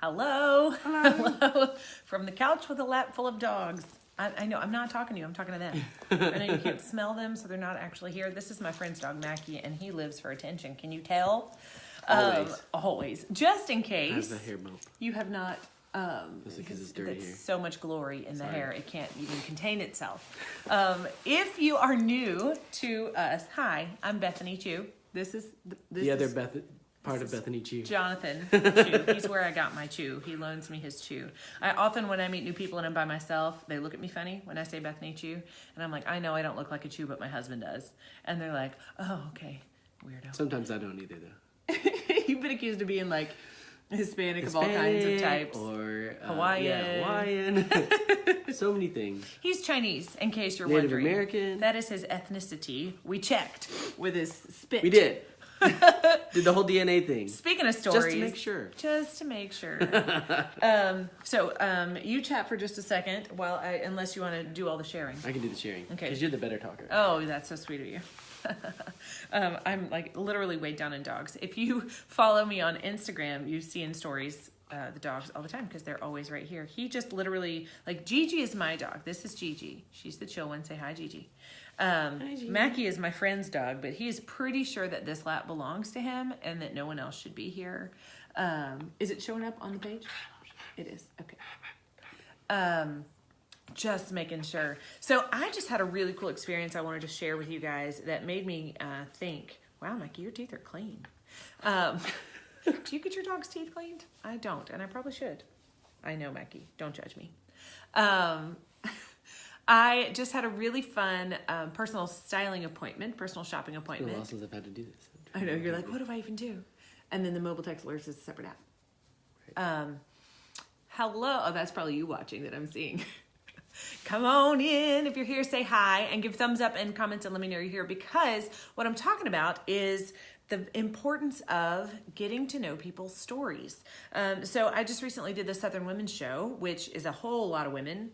Hello. Hello. Hello. From the couch with a lap full of dogs. I know, I'm not talking to you, I'm talking to them. I know you can't smell them, so they're not actually here. This is my friend's dog, Mackie, and he lives for attention. Can you tell? Always. Always. Just in case. Has the hair bump. You have not, because it's dirty there's hair. so much glory in the Sorry. hair, it can't even contain itself. If you are new to us, hi, I'm Bethany Chu. This is Part of Bethany Chu. Jonathan Chu. He's where I got my chew. He loans me his chew. I often, when I meet new people and I'm by myself, they look at me funny when I say Bethany Chu. And I'm like, I know I don't look like a chew, but my husband does. And they're like, oh, okay, weirdo. Sometimes I don't either, though. You've been accused of being like Hispanic of all kinds of types. Or Hawaiian. Yeah, Hawaiian. So many things. He's Chinese, in case you're Native wondering. American. That is his ethnicity. We checked with his spit. We did. Did the whole DNA thing. Speaking of stories. Just to make sure. Just to make sure. You chat for just a second while unless you want to do all the sharing. I can do the sharing. Okay. Because you're the better talker. Oh, that's so sweet of you. I'm like literally weighed down in dogs. If you follow me on Instagram, you see in stories the dogs all the time because they're always right here. He just literally, like Gigi is my dog. This is Gigi. She's the chill one. Say hi, Gigi. Mackie is my friend's dog, but he is pretty sure that this lap belongs to him and that no one else should be here. Is it showing up on the page? It is. Okay. Just making sure. So I just had a really cool experience I wanted to share with you guys that made me think, wow, Mackie, your teeth are clean. Do you get your dog's teeth cleaned? I don't, and I probably should. I know, Mackie. Don't judge me. I just had a really fun personal styling appointment, personal shopping It's been a appointment. while since I've had to do this. I know, you're like, what do I even do? And then the mobile text alerts is a separate app. Right. Hello. Oh, that's probably you watching that I'm seeing. Come on in. If you're here, say hi and give thumbs up and comments and let me know you're here, because what I'm talking about is the importance of getting to know people's stories. So I just recently did the Southern Women's Show, which is a whole lot of women,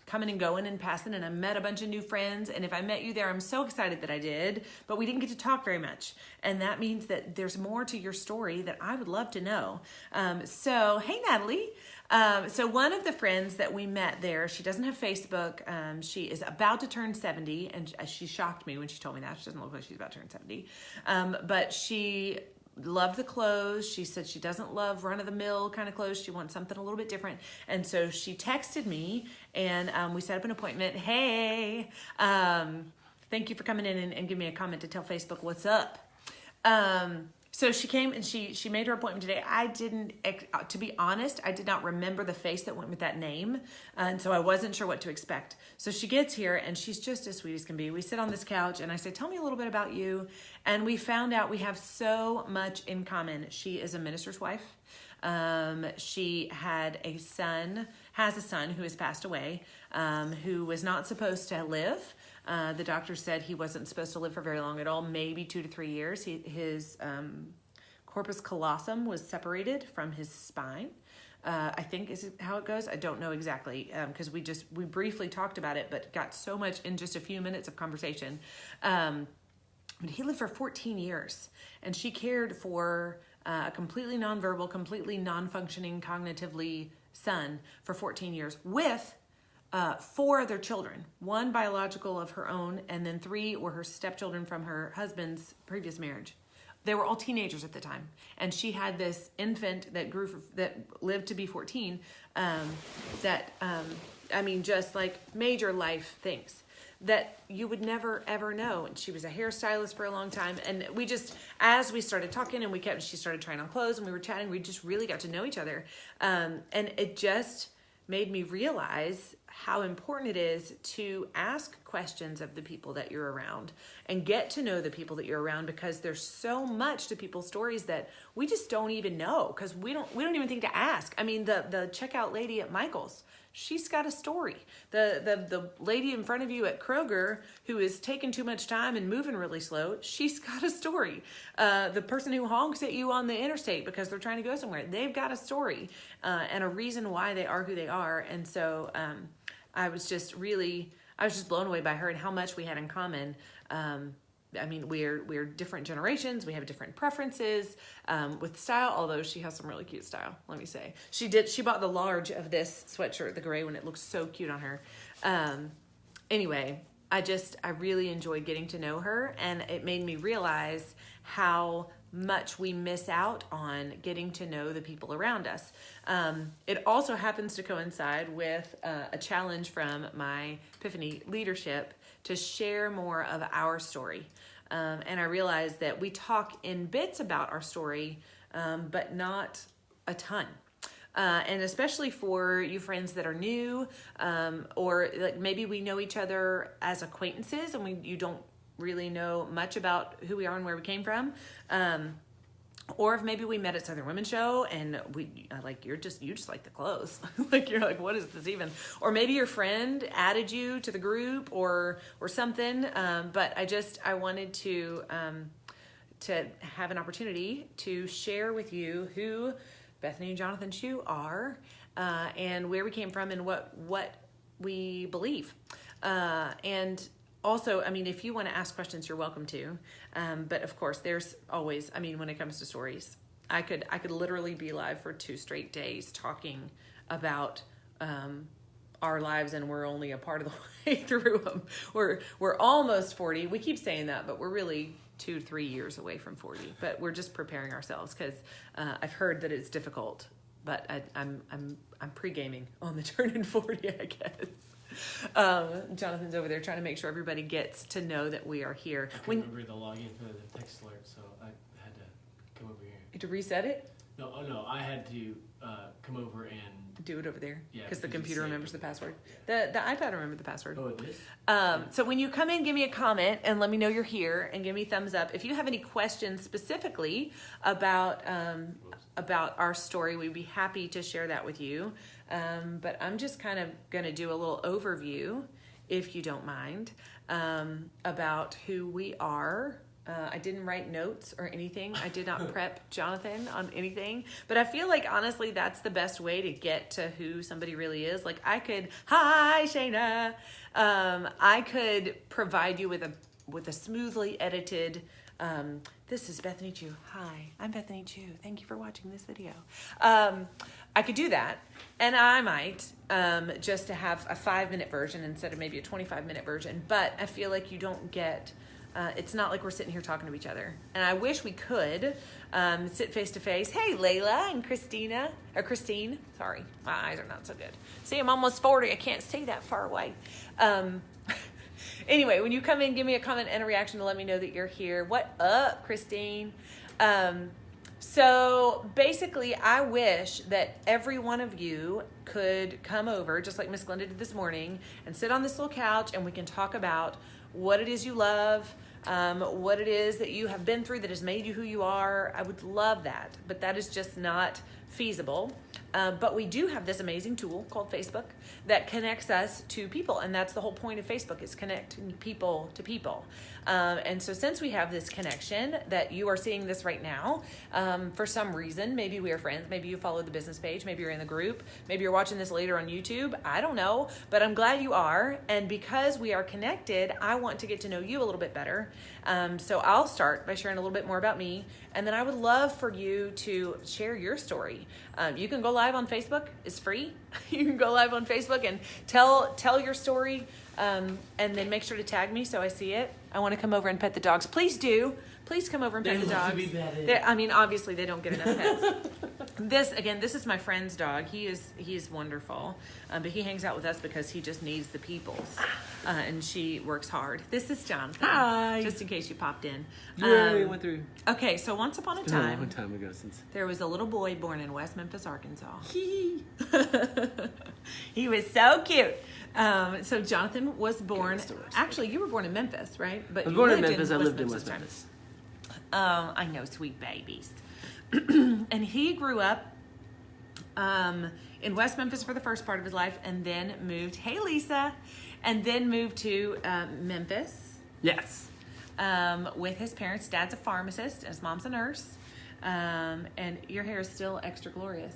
coming and going and passing, and I met a bunch of new friends, and if I met you there, I'm so excited that I did, but we didn't get to talk very much, and that means that there's more to your story that I would love to know. So, hey, Natalie. So one of the friends that we met there, she doesn't have Facebook. She is about to turn 70, and she shocked me when she told me that. She doesn't look like she's about to turn 70, but she loved the clothes. She said she doesn't love run-of-the-mill kind of clothes. She wants something a little bit different. And so she texted me, and we set up an appointment. Hey, thank you for coming in and giving me a comment to tell Facebook what's up. So she came and she made her appointment today. I didn't, to be honest, I did not remember the face that went with that name. And so I wasn't sure what to expect. So she gets here and she's just as sweet as can be. We sit on this couch and I say, tell me a little bit about you. And we found out we have so much in common. She is a minister's wife. She has a son who has passed away, who was not supposed to live. The doctor said he wasn't supposed to live for very long at all, maybe 2 to 3 years. His corpus callosum was separated from his spine. I think is how it goes. I don't know exactly because we briefly talked about it, but got so much in just a few minutes of conversation. But he lived for 14 years, and she cared for a completely nonverbal, completely non-functioning cognitively son for 14 years with 4 other children, 1 biological of her own, and then 3 were her stepchildren from her husband's previous marriage. They were all teenagers at the time, and she had this infant that that lived to be 14. Just like major life things that you would never ever know. And she was a hairstylist for a long time, and we just, as we started talking and she started trying on clothes and we were chatting, we just really got to know each other, and it just made me realize how important it is to ask questions of the people that you're around and get to know the people that you're around, because there's so much to people's stories that we just don't even know because we don't even think to ask. I mean, the checkout lady at Michael's, she's got a story. The lady in front of you at Kroger who is taking too much time and moving really slow, she's got a story. The person who honks at you on the interstate because they're trying to go somewhere, they've got a story and a reason why they are who they are. And so I was just blown away by her and how much we had in common. I mean, we're different generations. We have different preferences with style. Although she has some really cute style, let me say. She bought the large of this sweatshirt, the gray one. It looks so cute on her. Anyway, I really enjoyed getting to know her, and it made me realize how much we miss out on getting to know the people around us. It also happens to coincide with a challenge from my Epiphany leadership to share more of our story. And I realized that we talk in bits about our story, but not a ton. And especially for you friends that are new, or like maybe we know each other as acquaintances and you don't really know much about who we are and where we came from. Or if maybe we met at Southern Women's Show and you just like the clothes. Like you're like, what is this even? Or maybe your friend added you to the group or something. But I wanted to have an opportunity to share with you who Bethany and Jonathan Chu are, and where we came from and what we believe. And also, I mean, if you want to ask questions, you're welcome to. But of course, there's always, I mean, when it comes to stories, I could literally be live for 2 straight days talking about our lives, and we're only a part of the way through them. We're almost 40. We keep saying that, but we're really 2-3 years away from 40. But we're just preparing ourselves because I've heard that it's difficult. But I'm pre-gaming on the turning 40, I guess. Jonathan's over there trying to make sure everybody gets to know that we are here. I couldn't remember the login for the text alert, so I had to come over here. To reset it? No, I had to come over and do it over there. Yeah, because the because computer it's remembers the saved. password. Yeah. The iPad remembered the password. Oh, it is? So when you come in, give me a comment and let me know you're here and give me a thumbs up. If you have any questions specifically about our story, we'd be happy to share that with you. But I'm just kind of going to do a little overview, if you don't mind, about who we are. I didn't write notes or anything. I did not prep Jonathan on anything. But I feel like, honestly, that's the best way to get to who somebody really is. Like hi, Shayna. I could provide you with a smoothly edited, this is Bethany Chu. Hi, I'm Bethany Chu. Thank you for watching this video. I could do that. And I might, just to have a 5-minute version instead of maybe a 25-minute version. But I feel like you don't get... it's not like we're sitting here talking to each other. And I wish we could sit face to face. Hey, Layla and Christine. Sorry, my eyes are not so good. See, I'm almost 40. I can't see that far away. Anyway, when you come in, give me a comment and a reaction to let me know that you're here. What up, Christine? So basically, I wish that every one of you could come over, just like Miss Glenda did this morning, and sit on this little couch and we can talk about what it is you love, what it is that you have been through that has made you who you are. I would love that, but that is just not feasible. But we do have this amazing tool called Facebook that connects us to people, and that's the whole point of Facebook, is connecting people to people. And so since we have this connection, that you are seeing this right now, for some reason, maybe we are friends, maybe you followed the business page, maybe you're in the group, maybe you're watching this later on YouTube, I don't know, but I'm glad you are. And because we are connected, I want to get to know you a little bit better. So I'll start by sharing a little bit more about me, and then I would love for you to share your story. You can go live on Facebook. It's free. You can go live on Facebook and tell your story, and then make sure to tag me so I see it. I want to come over and pet the dogs. Please do. Please come over and pet the dogs. I mean, obviously they don't get enough pets. This is my friend's dog. He is wonderful, but he hangs out with us because he just needs the peoples, and she works hard. This is Jonathan. Hi. Just in case you popped in. Yeah, we went through. Okay, so once upon a It's been a time, long time ago since. there was a little boy born in West Memphis, Arkansas. Hee. He was so cute. So Jonathan was born. stories. Actually, you were born in Memphis, right? But I was you born in lived Memphis. I lived in at West the time. Memphis. I know, sweet babies. And he grew up in West Memphis for the first part of his life, and then moved. Hey, Lisa, and then moved to Memphis. Yes. With his parents. Dad's a pharmacist and his mom's a nurse. And your hair is still extra glorious.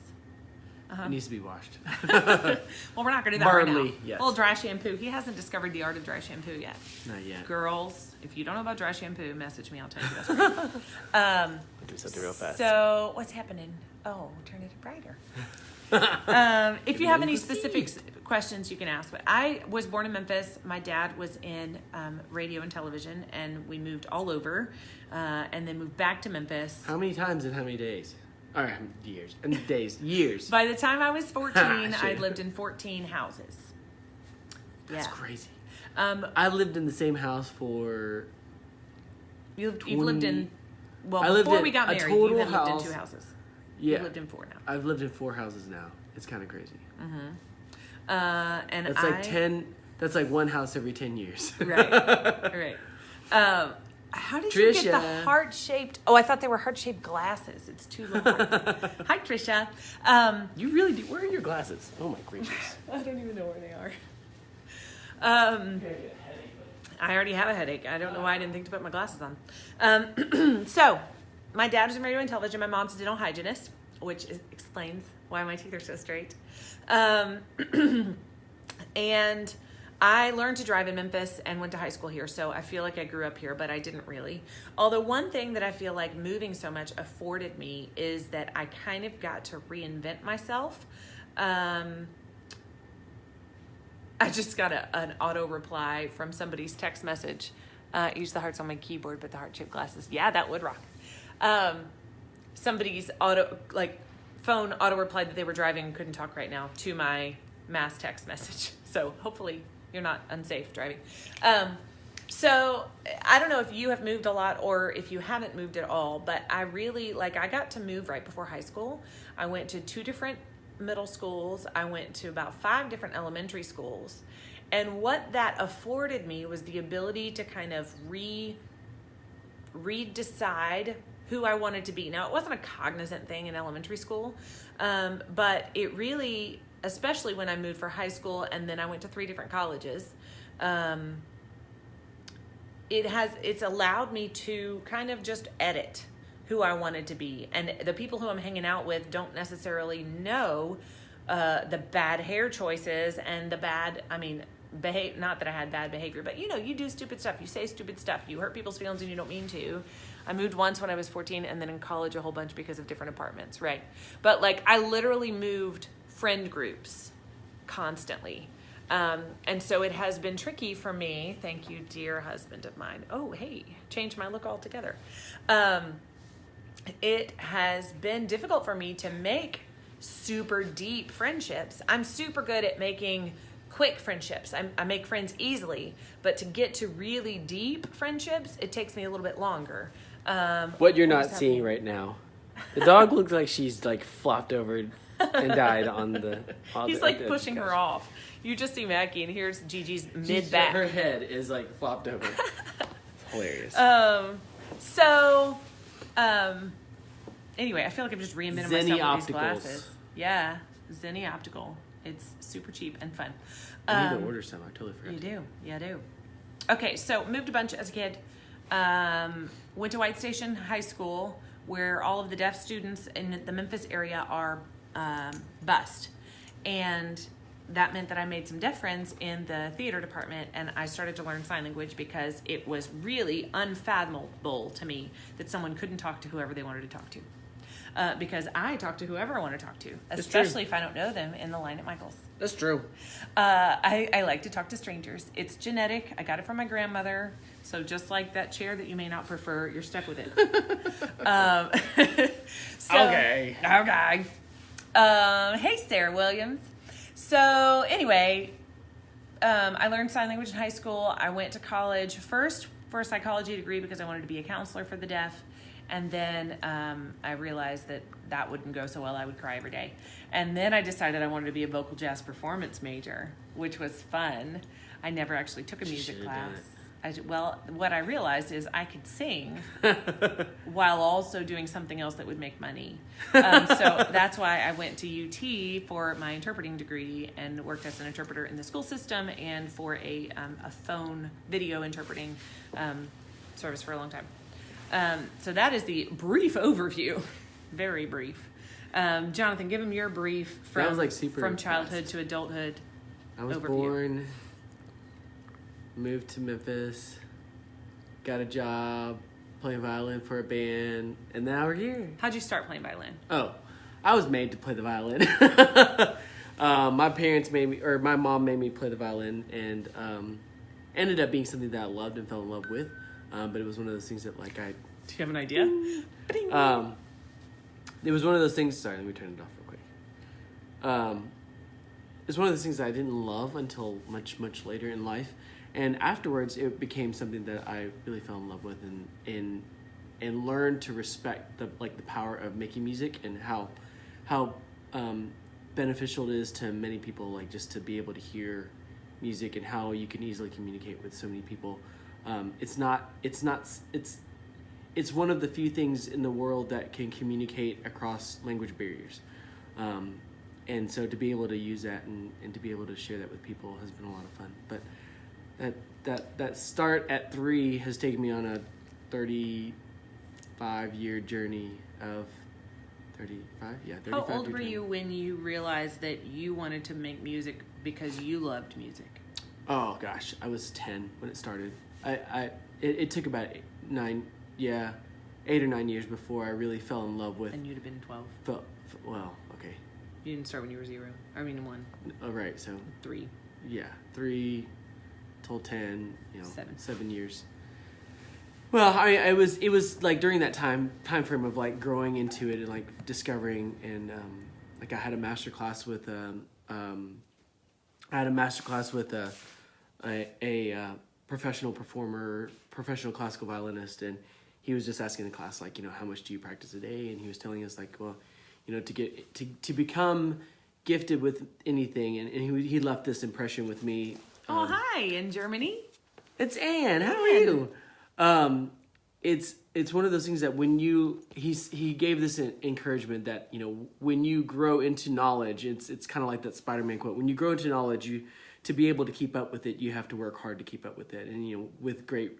Uh-huh. It needs to be washed. Well, we're not going to do that right now. Barely, yes. Well, dry shampoo. He hasn't discovered the art of dry shampoo yet. Not yet. Girls, if you don't know about dry shampoo, message me. I'll tell you the best way. Do something real fast. So, what's happening? Oh, turn it brighter. If you have any specific questions, you can ask. But I was born in Memphis. My dad was in radio and television, and we moved all over, and then moved back to Memphis. How many times in how many days? All right, years and days, years. By the time I was 14, Shit. I'd lived in 14 houses. That's Yeah. crazy. I lived in the same house for. You've lived in. Well, I lived before in we got a married, total you had lived house. in 2 houses. Yeah. You lived in 4 now. I've lived in 4 houses now. It's kind of crazy. And That's like 10. That's like 1 house every 10 years. Right. How did you get the Trisha. heart-shaped... Oh, I thought they were heart-shaped glasses. It's 2 little hearts. Hi, Trisha. You really do. Where are your glasses? Oh my gracious. I don't even know where they are. I already have a headache. I don't know why I didn't think to put my glasses on. So, my dad was in radio and television. My mom's a dental hygienist, which explains why my teeth are so straight. And I learned to drive in Memphis and went to high school here, so I feel like I grew up here, but I didn't really. Although one thing that I feel like moving so much afforded me is that I kind of got to reinvent myself. I just got an auto reply from somebody's text message. Use the hearts on my keyboard, but the heart-shaped glasses. Yeah, that would rock. Somebody's phone auto replied that they were driving and couldn't talk right now to my mass text message. So hopefully you're not unsafe driving. So I don't know if you have moved a lot or if you haven't moved at all, but I really, I got to move right before high school. I went to 2 different middle schools. I went to about 5 different elementary schools. And what that afforded me was the ability to kind of decide who I wanted to be. Now, it wasn't a cognizant thing in elementary school, but it really, especially when I moved for high school and then I went to 3 different colleges, it's allowed me to kind of just edit who I wanted to be. And the people who I'm hanging out with don't necessarily know the bad hair choices and the bad, not that I had bad behavior, but you do stupid stuff. You say stupid stuff. You hurt people's feelings and you don't mean to. I moved once when I was 14 and then in college a whole bunch because of different apartments, right? But I literally moved friend groups constantly. And so it has been tricky for me. Thank you, dear husband of mine. Oh, hey, changed my look altogether. It has been difficult for me to make super deep friendships. I'm super good at making quick friendships. I make friends easily, but to get to really deep friendships, it takes me a little bit longer. What you're not seeing right now. The dog looks like she's flopped over and died on the... He's pushing her off. You just see Mackie, and here's Gigi's mid-back. Her head is flopped over. It's hilarious. Anyway, I feel like I'm just reinventing Zenni myself with these Opticals. glasses. Yeah, Zenni Optical. It's super cheap and fun. I need to order some. I totally forgot. You do. Yeah, I do. Okay, so moved a bunch as a kid. Went to White Station High School, where all of the deaf students in the Memphis area are bused. And that meant that I made some deaf friends in the theater department, and I started to learn sign language because it was really unfathomable to me that someone couldn't talk to whoever they wanted to talk to. Because I talk to whoever I want to talk to, especially if I don't know them in the line at Michael's. That's true. I like to talk to strangers. It's genetic. I got it from my grandmother. So just like that chair that you may not prefer, you're stuck with it. Okay. Hey, Sarah Williams. So anyway, I learned sign language in high school. I went to college first for a psychology degree because I wanted to be a counselor for the deaf. And then I realized that wouldn't go so well. I would cry every day. And then I decided I wanted to be a vocal jazz performance major, which was fun. I never actually took a music class. What I realized is I could sing while also doing something else that would make money. So that's why I went to UT for my interpreting degree and worked as an interpreter in the school system and for a phone video interpreting service for a long time. So that is the brief overview, very brief. Jonathan, give him your brief from That was, like, super from childhood fast. to adulthood. I was Overview. born, moved to Memphis, got a job playing violin for a band, and now we're here. How'd you start playing violin? Oh, I was made to play the violin. My mom made me play the violin, and ended up being something that I loved and fell in love with. But it was one of those things that, like, Do you have an idea? it was one of those things. Sorry, let me turn it off real quick. It's one of those things that I didn't love until much, much later in life, and afterwards it became something that I really fell in love with, and learned to respect the power of making music, and how beneficial it is to many people, like, just to be able to hear music, and how you can easily communicate with so many people. It's one of the few things in the world that can communicate across language barriers. And so to be able to use that and to be able to share that with people has been a lot of fun. But that start at 3 has taken me on a 35-year journey of 35. Yeah, 35. How old were you when you realized that you wanted to make music because you loved music? Oh gosh, I was 10 when it started. It took about 8 or 9 years before I really fell in love with. And you'd have been 12. Well, okay. You didn't start when you were 0. I mean 1. Oh, right. So 3. yeah, 3 till 10. 7 years. Well, it was like during that time frame of, like, growing into it and, like, discovering, and like I had a master class with a professional performer, professional classical violinist, and he was just asking the class, like, how much do you practice a day? And he was telling us, like, well, to become gifted with anything, and he left this impression with me. Oh, hi, in Germany. It's Anne. How are you? It's one of those things that when he gave this encouragement that, when you grow into knowledge, it's kind of like that Spider-Man quote. When you grow into knowledge, to be able to keep up with it, you have to work hard to keep up with it. And with great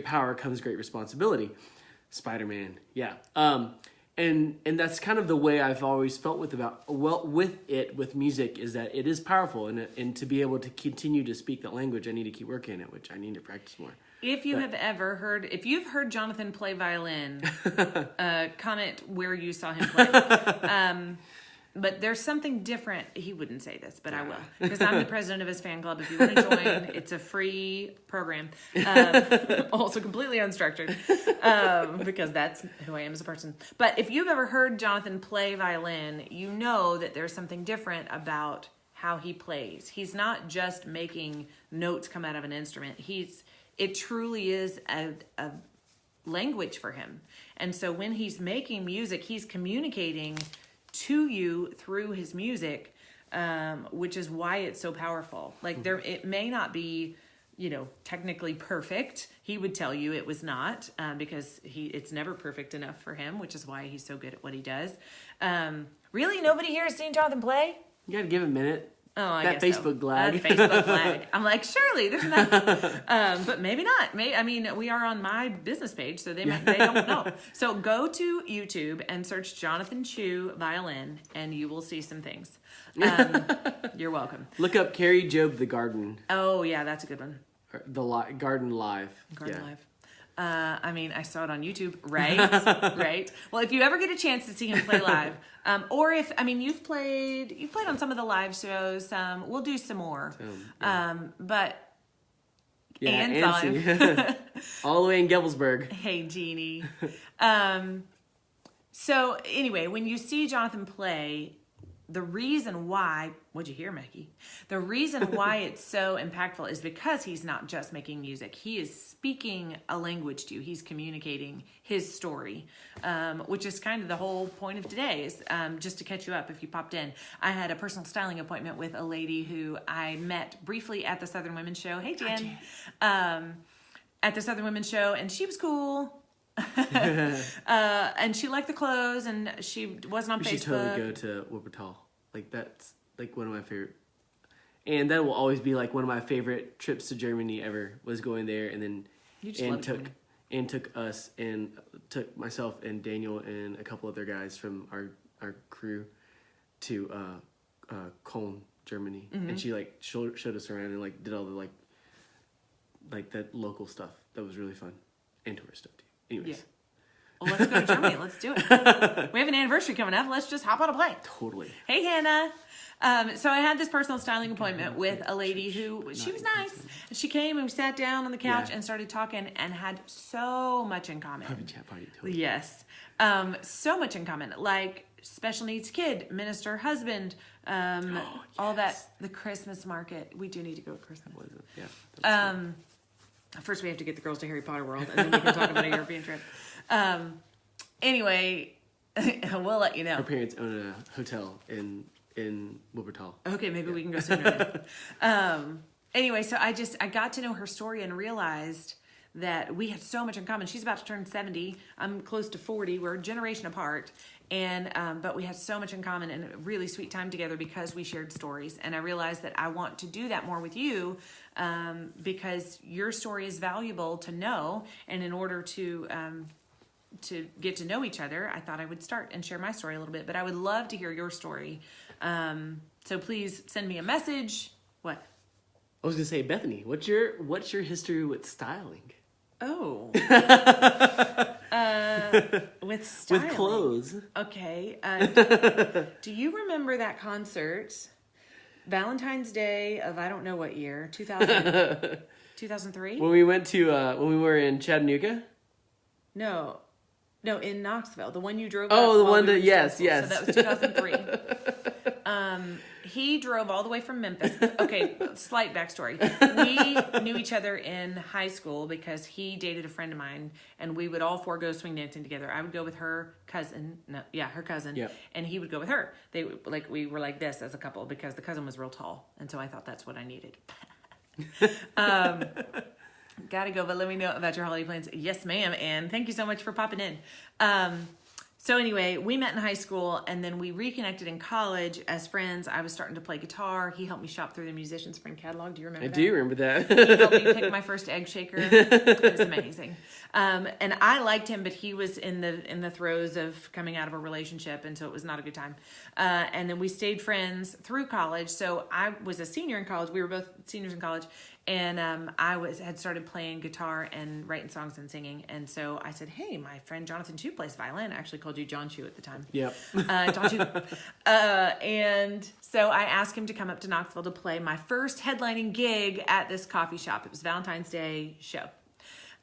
power comes great responsibility. Spider-Man, yeah. And that's kind of the way I've always felt with music, is that it is powerful, and to be able to continue to speak that language, I need to keep working at it, which I need to practice more. If you've heard Jonathan play violin, comment where you saw him play. But there's something different. He wouldn't say this, but I will, because I'm the president of his fan club. If you want to join, it's a free program. Also completely unstructured, because that's who I am as a person. But if you've ever heard Jonathan play violin, you know that there's something different about how he plays. He's not just making notes come out of an instrument. It truly is a language for him. And so when he's making music, he's communicating to you through his music, which is why it's so powerful. Like, it may not be, technically perfect. He would tell you it was not, because it's never perfect enough for him, which is why he's so good at what he does. Really, nobody here has seen Jonathan play? You got to give a minute. Oh, I that guess Facebook so. lag. Facebook lag. I'm like, surely there's not, but maybe not. We are on my business page, so they don't know. So go to YouTube and search Jonathan Chu violin, and you will see some things. You're welcome. Look up Carrie Job the Garden. Oh yeah, that's a good one. Garden Live. Garden Live. I saw it on YouTube, right? Right. Well, if you ever get a chance to see him play live, or you've played on some of the live shows, we'll do some more. But Anne saw him. All the way in Gevelsburg. Hey, Jeannie. So anyway, when you see Jonathan play, the reason why, what'd you hear, Mackie? The reason why it's so impactful is because he's not just making music. He is speaking a language to you. He's communicating his story, which is kind of the whole point of today, is just to catch you up if you popped in. I had a personal styling appointment with a lady who I met briefly at the Southern Women's Show. Hey, Jan. At the Southern Women's Show, and she was cool. And she liked the clothes, and she wasn't on Facebook. You should totally go to Wuppertal. Like, that's like one of my favorite, and that will always be like one of my favorite trips to Germany ever, was going there. And then and took myself and Daniel and a couple other guys from our crew to Cologne, Germany, and she like showed us around and like did all the like that local stuff. That was really fun, and tourist stuff too. Anyways. Yeah. Well, let's go to Germany. Let's do it. We have an anniversary coming up. Let's just hop on a plane. Totally. Hey, Hannah. So I had this personal styling appointment with a lady who, she was nice. She came and we sat down on the couch and started talking and had so much in common. Puppy chat party. Totally. Yes. So much in common. Like special needs kid, minister husband, all that. The Christmas market. We do need to go to Christmas. What is it? Yeah. First, we have to get the girls to Harry Potter World, and then we can talk about a European trip. Anyway, we'll let you know. Her parents own a hotel in Wuppertal. Okay, maybe we can go sooner then. Anyway, so I got to know her story and realized that we had so much in common. She's about to turn 70. I'm close to 40. We're a generation apart. And but we had so much in common and a really sweet time together because we shared stories. And I realized that I want to do that more with you because your story is valuable to know. And in order to get to know each other, I thought I would start and share my story a little bit. But I would love to hear your story. So please send me a message. What? I was gonna say, Bethany, what's your history with styling? Oh. With styling. With clothes. Okay. Do you remember that concert? Valentine's Day of I don't know what year. 2003? When we went to when we were in Chattanooga? No, in Knoxville. The one you drove. Oh, the while one we were that in yes. So that was 2003. He drove all the way from Memphis. Okay, slight backstory. We knew each other in high school because he dated a friend of mine, and we would all four go swing dancing together. I would go with her cousin. Her cousin. Yep. And he would go with her. We were like this as a couple because the cousin was real tall, and so I thought that's what I needed. Gotta go, but let me know about your holiday plans. Yes, ma'am, and thank you so much for popping in. So anyway, we met in high school, and then we reconnected in college as friends. I was starting to play guitar. He helped me shop through the Musician's Friend catalog. Do you remember that? I do remember that. He helped me pick my first egg shaker. It was amazing. And I liked him, but he was in the throes of coming out of a relationship, and so it was not a good time. And then we stayed friends through college. So I was a senior in college. We were both seniors in college. And I had started playing guitar and writing songs and singing. And so I said, hey, my friend Jonathan Chu plays violin. I actually called you John Chu at the time. Yep. John Chu. And so I asked him to come up to Knoxville to play my first headlining gig at this coffee shop. It was Valentine's Day show.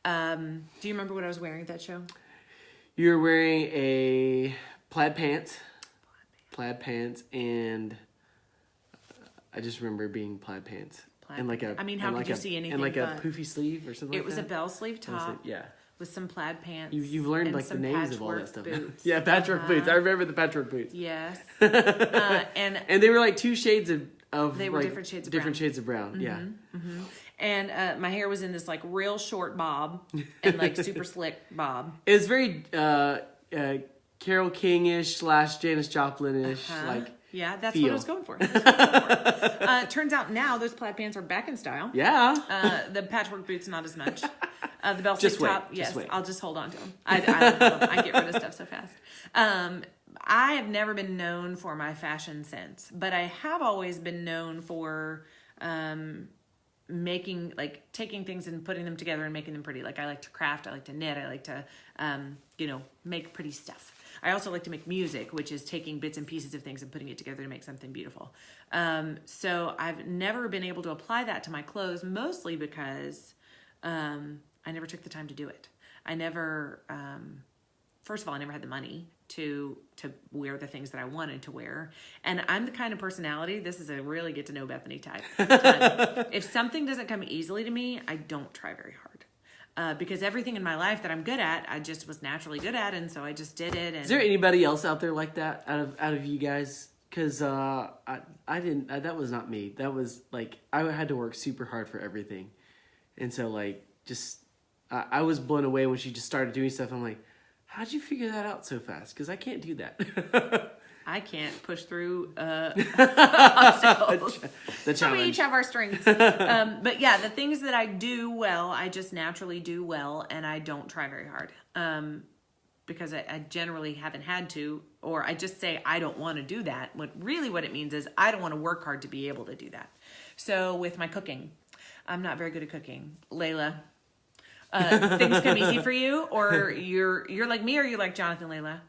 Do you remember what I was wearing at that show? You were wearing a plaid pants, and I just remember being plaid pants. And like a, how could you see anything? And like a poofy sleeve or something like that? It was a bell sleeve top. Yeah. With some plaid pants. You've learned and like the some names of all that stuff. Boots. Yeah, patchwork boots. I remember the patchwork boots. Yes. And they were like two shades of they were like, different shades of different brown. shades of brown. Yeah. Mm-hmm. And my hair was in this like real short bob and like super slick bob. It was very Carole King-ish / Janis Joplin-ish like. Yeah, that's feel. what I was going for. Turns out now those plaid pants are back in style. Yeah. The patchwork boots, not as much. The bell sleeve top, yes, wait. I'll just hold on to them. I love them. I get rid of stuff so fast. I have never been known for my fashion sense, but I have always been known for taking things and putting them together and making them pretty. Like I like to craft, I like to knit, I like to make pretty stuff. I also like to make music, which is taking bits and pieces of things and putting it together to make something beautiful. So I've never been able to apply that to my clothes, mostly because I never took the time to do it. I never, first of all, I never had the money to wear the things that I wanted to wear. And I'm the kind of personality, this is a really get to know Bethany type. If something doesn't come easily to me, I don't try very hard. Because everything in my life that I'm good at, I just was naturally good at, and so I just did it. And is there anybody else out there like that out of you guys? Because I didn't. That was not me. That was like I had to work super hard for everything, and so like just I was blown away when she just started doing stuff. I'm like, how'd you figure that out so fast? Because I can't do that. I can't push through obstacles. The So we challenge. each have our strengths. But yeah, the things that I do well, I just naturally do well, and I don't try very hard. Because I generally haven't had to, or I just say I don't want to do that. What it means is I don't want to work hard to be able to do that. So with my cooking, I'm not very good at cooking. Layla, things come easy for you, or you're like me, or you like Jonathan, Layla?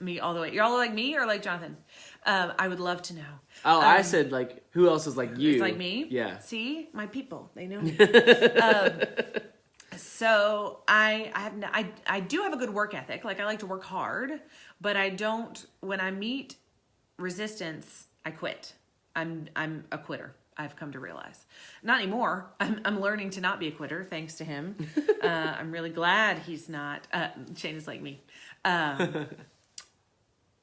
Me all the way. You're all like me or like Jonathan? I would love to know. Oh, I said like, who else is like you? It's like me? Yeah. See? My people. They know me. So I do have a good work ethic. Like I like to work hard, but I don't, when I meet resistance, I quit. I'm a quitter. I've come to realize. Not anymore. I'm learning to not be a quitter, thanks to him. I'm really glad he's not. Shane is like me.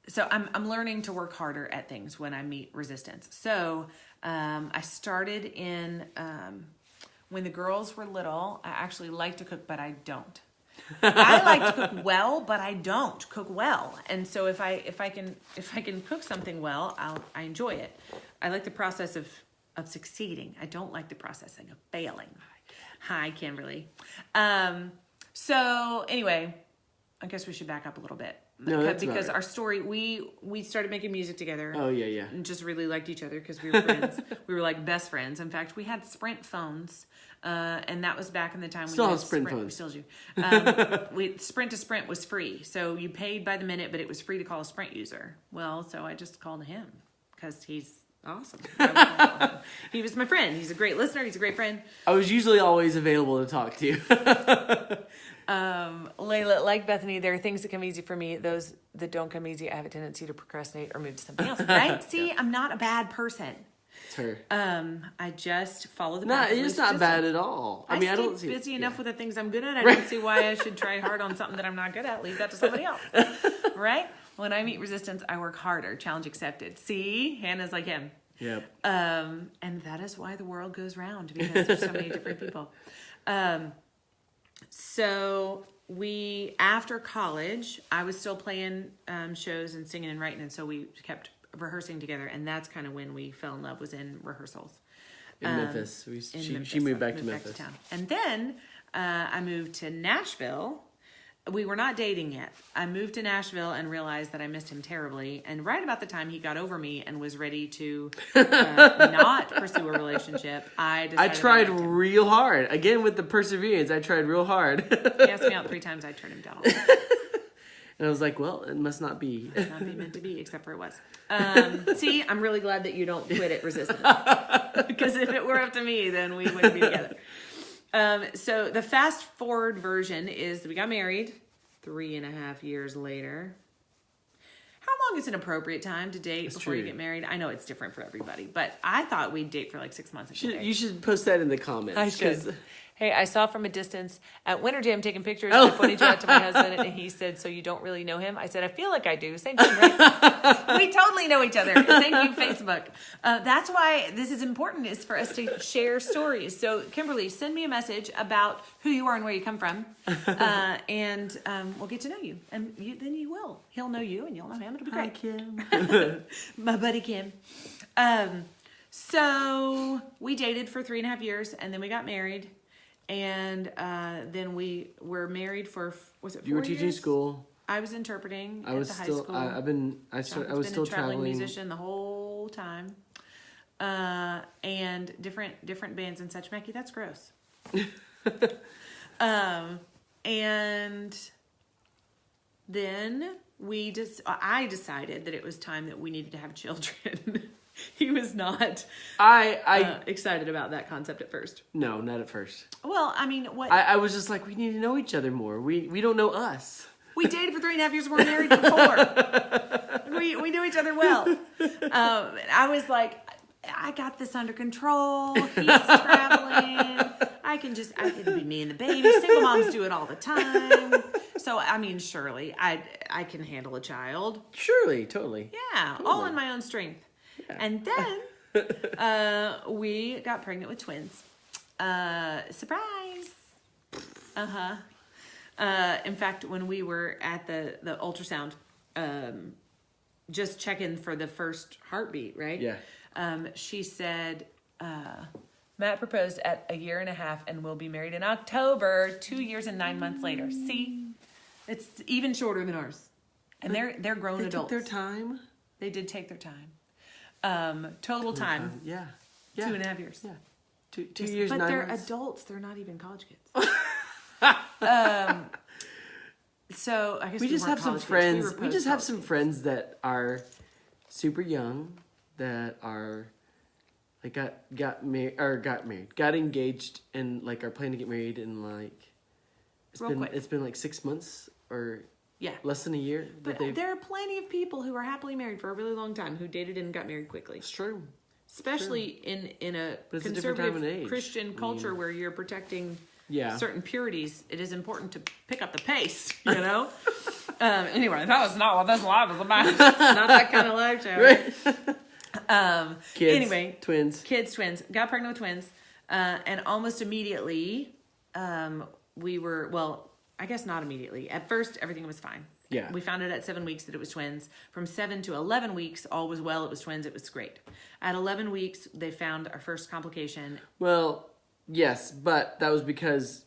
So I'm learning to work harder at things when I meet resistance. So I started in when the girls were little. I actually like to cook, but I don't. I like to cook well, but I don't cook well. And so if I can cook something well, I enjoy it. I like the process of succeeding. I don't like the processing of failing. Hi, Kimberly. So anyway, I guess we should back up a little bit. No, that's because about our story, we started making music together. Oh yeah. And just really liked each other because we were friends. We were like best friends. In fact, we had Sprint phones, and that was back in the time. Still we have had Sprint phones. We still do. Sprint to Sprint was free, so you paid by the minute, but it was free to call a Sprint user. Well, so I just called him because he's awesome. He was my friend. He's a great listener. He's a great friend. I was usually always available to talk to. Layla, like Bethany, there are things that come easy for me. Those that don't come easy, I have a tendency to procrastinate or move to something else. Right? See, I'm not a bad person. It's her. I just follow the No, path of it's least not bad resistance. at all. I mean, I stay don't see busy enough yeah. with the things I'm good at. I don't see why I should try hard on something that I'm not good at. Leave that to somebody else. Right? When I meet resistance, I work harder. Challenge accepted. See? Hannah's like him. Yep. And that is why the world goes round, because there's so many different people. So after college, I was still playing shows and singing and writing, and so we kept rehearsing together, and that's kind of when we fell in love, was in rehearsals. In Memphis. She Memphis. moved back to Memphis. town. And then I moved to Nashville. We were not dating yet. I moved to Nashville and realized that I missed him terribly. And right about the time he got over me and was ready to not pursue a relationship, I decided I tried I liked him. real hard. Again, with the perseverance, I tried real hard. He asked me out 3 times. I turned him down. And I was like, well, it must not be. It's not be meant to be, except for it was. See, I'm really glad that you don't quit at resistance. Because if it were up to me, then we wouldn't be together. So the fast forward version is we got married 3.5 years later. How long is an appropriate time to date before you true. get married? I know it's different for everybody, but I thought we'd date for like 6 months. And get married. You should post that in the comments. I 'cause- should. Hey, I saw from a distance at Winter Jam taking pictures. I pointed you out to my husband, and he said, "So you don't really know him?" I said, "I feel like I do." Same thing, right? We totally know each other. Thank you, Facebook. That's why this is important, is for us to share stories. So, Kimberly, send me a message about who you are and where you come from, and we'll get to know you. And then you will. He'll know you, and you'll know him. It'll be Hi, great. Kim. My buddy Kim. So we dated for 3.5 years, and then we got married. And then we were married for, was it 4 years? You were teaching school. I was interpreting I was at the still. high school. I was Jonathan's still been a traveling traveling. musician the whole time. And different bands and such. Mackie, that's gross. And then I decided that it was time that we needed to have children. He was not excited about that concept at first. No, not at first. Well, I mean, what I was just like, we need to know each other more. We don't know us. we dated for 3.5 years. We're married for 4. We knew each other well. I was like, I got this under control. He's traveling. I can be me and the baby. Single moms do it all the time. So, I mean, surely I can handle a child. Surely, totally. Yeah, all in my own strength. Yeah. And then we got pregnant with twins. Surprise! In fact, when we were at the ultrasound, just checking for the first heartbeat, right? Yeah. She said, Matt proposed at a year and a half and will be married in October, 2 years and 9 months later. See, it's even shorter than ours. And they're grown They adults. took their time. They did take their time. Total time, Yeah. 2.5 years. Yeah. Two years, But 9 they're months. adults. They're not even college kids. So I guess We just weren't have some college kids. friends. were We just have post-college some friends that are super young, that are like got engaged, and like are planning to get married in like Real quick. it's been like 6 months or kids. Yeah. less than a year. But there are plenty of people who are happily married for a really long time who dated and got married quickly. It's true. Especially in a But it's a different time conservative and age. Christian culture where you're protecting Yeah. certain purities, it is important to pick up the pace, you know? Anyway, that was not what this live was about. Not that kind of live show. Right. Kids. Anyway. Twins. Twins. Got pregnant with twins. And almost immediately, we were, well, I guess not immediately. At first, everything was fine. Yeah. We found out at 7 weeks that it was twins. From 7 to 11 weeks, all was well. It was twins. It was great. At 11 weeks, they found our first complication. Well, yes, but that was because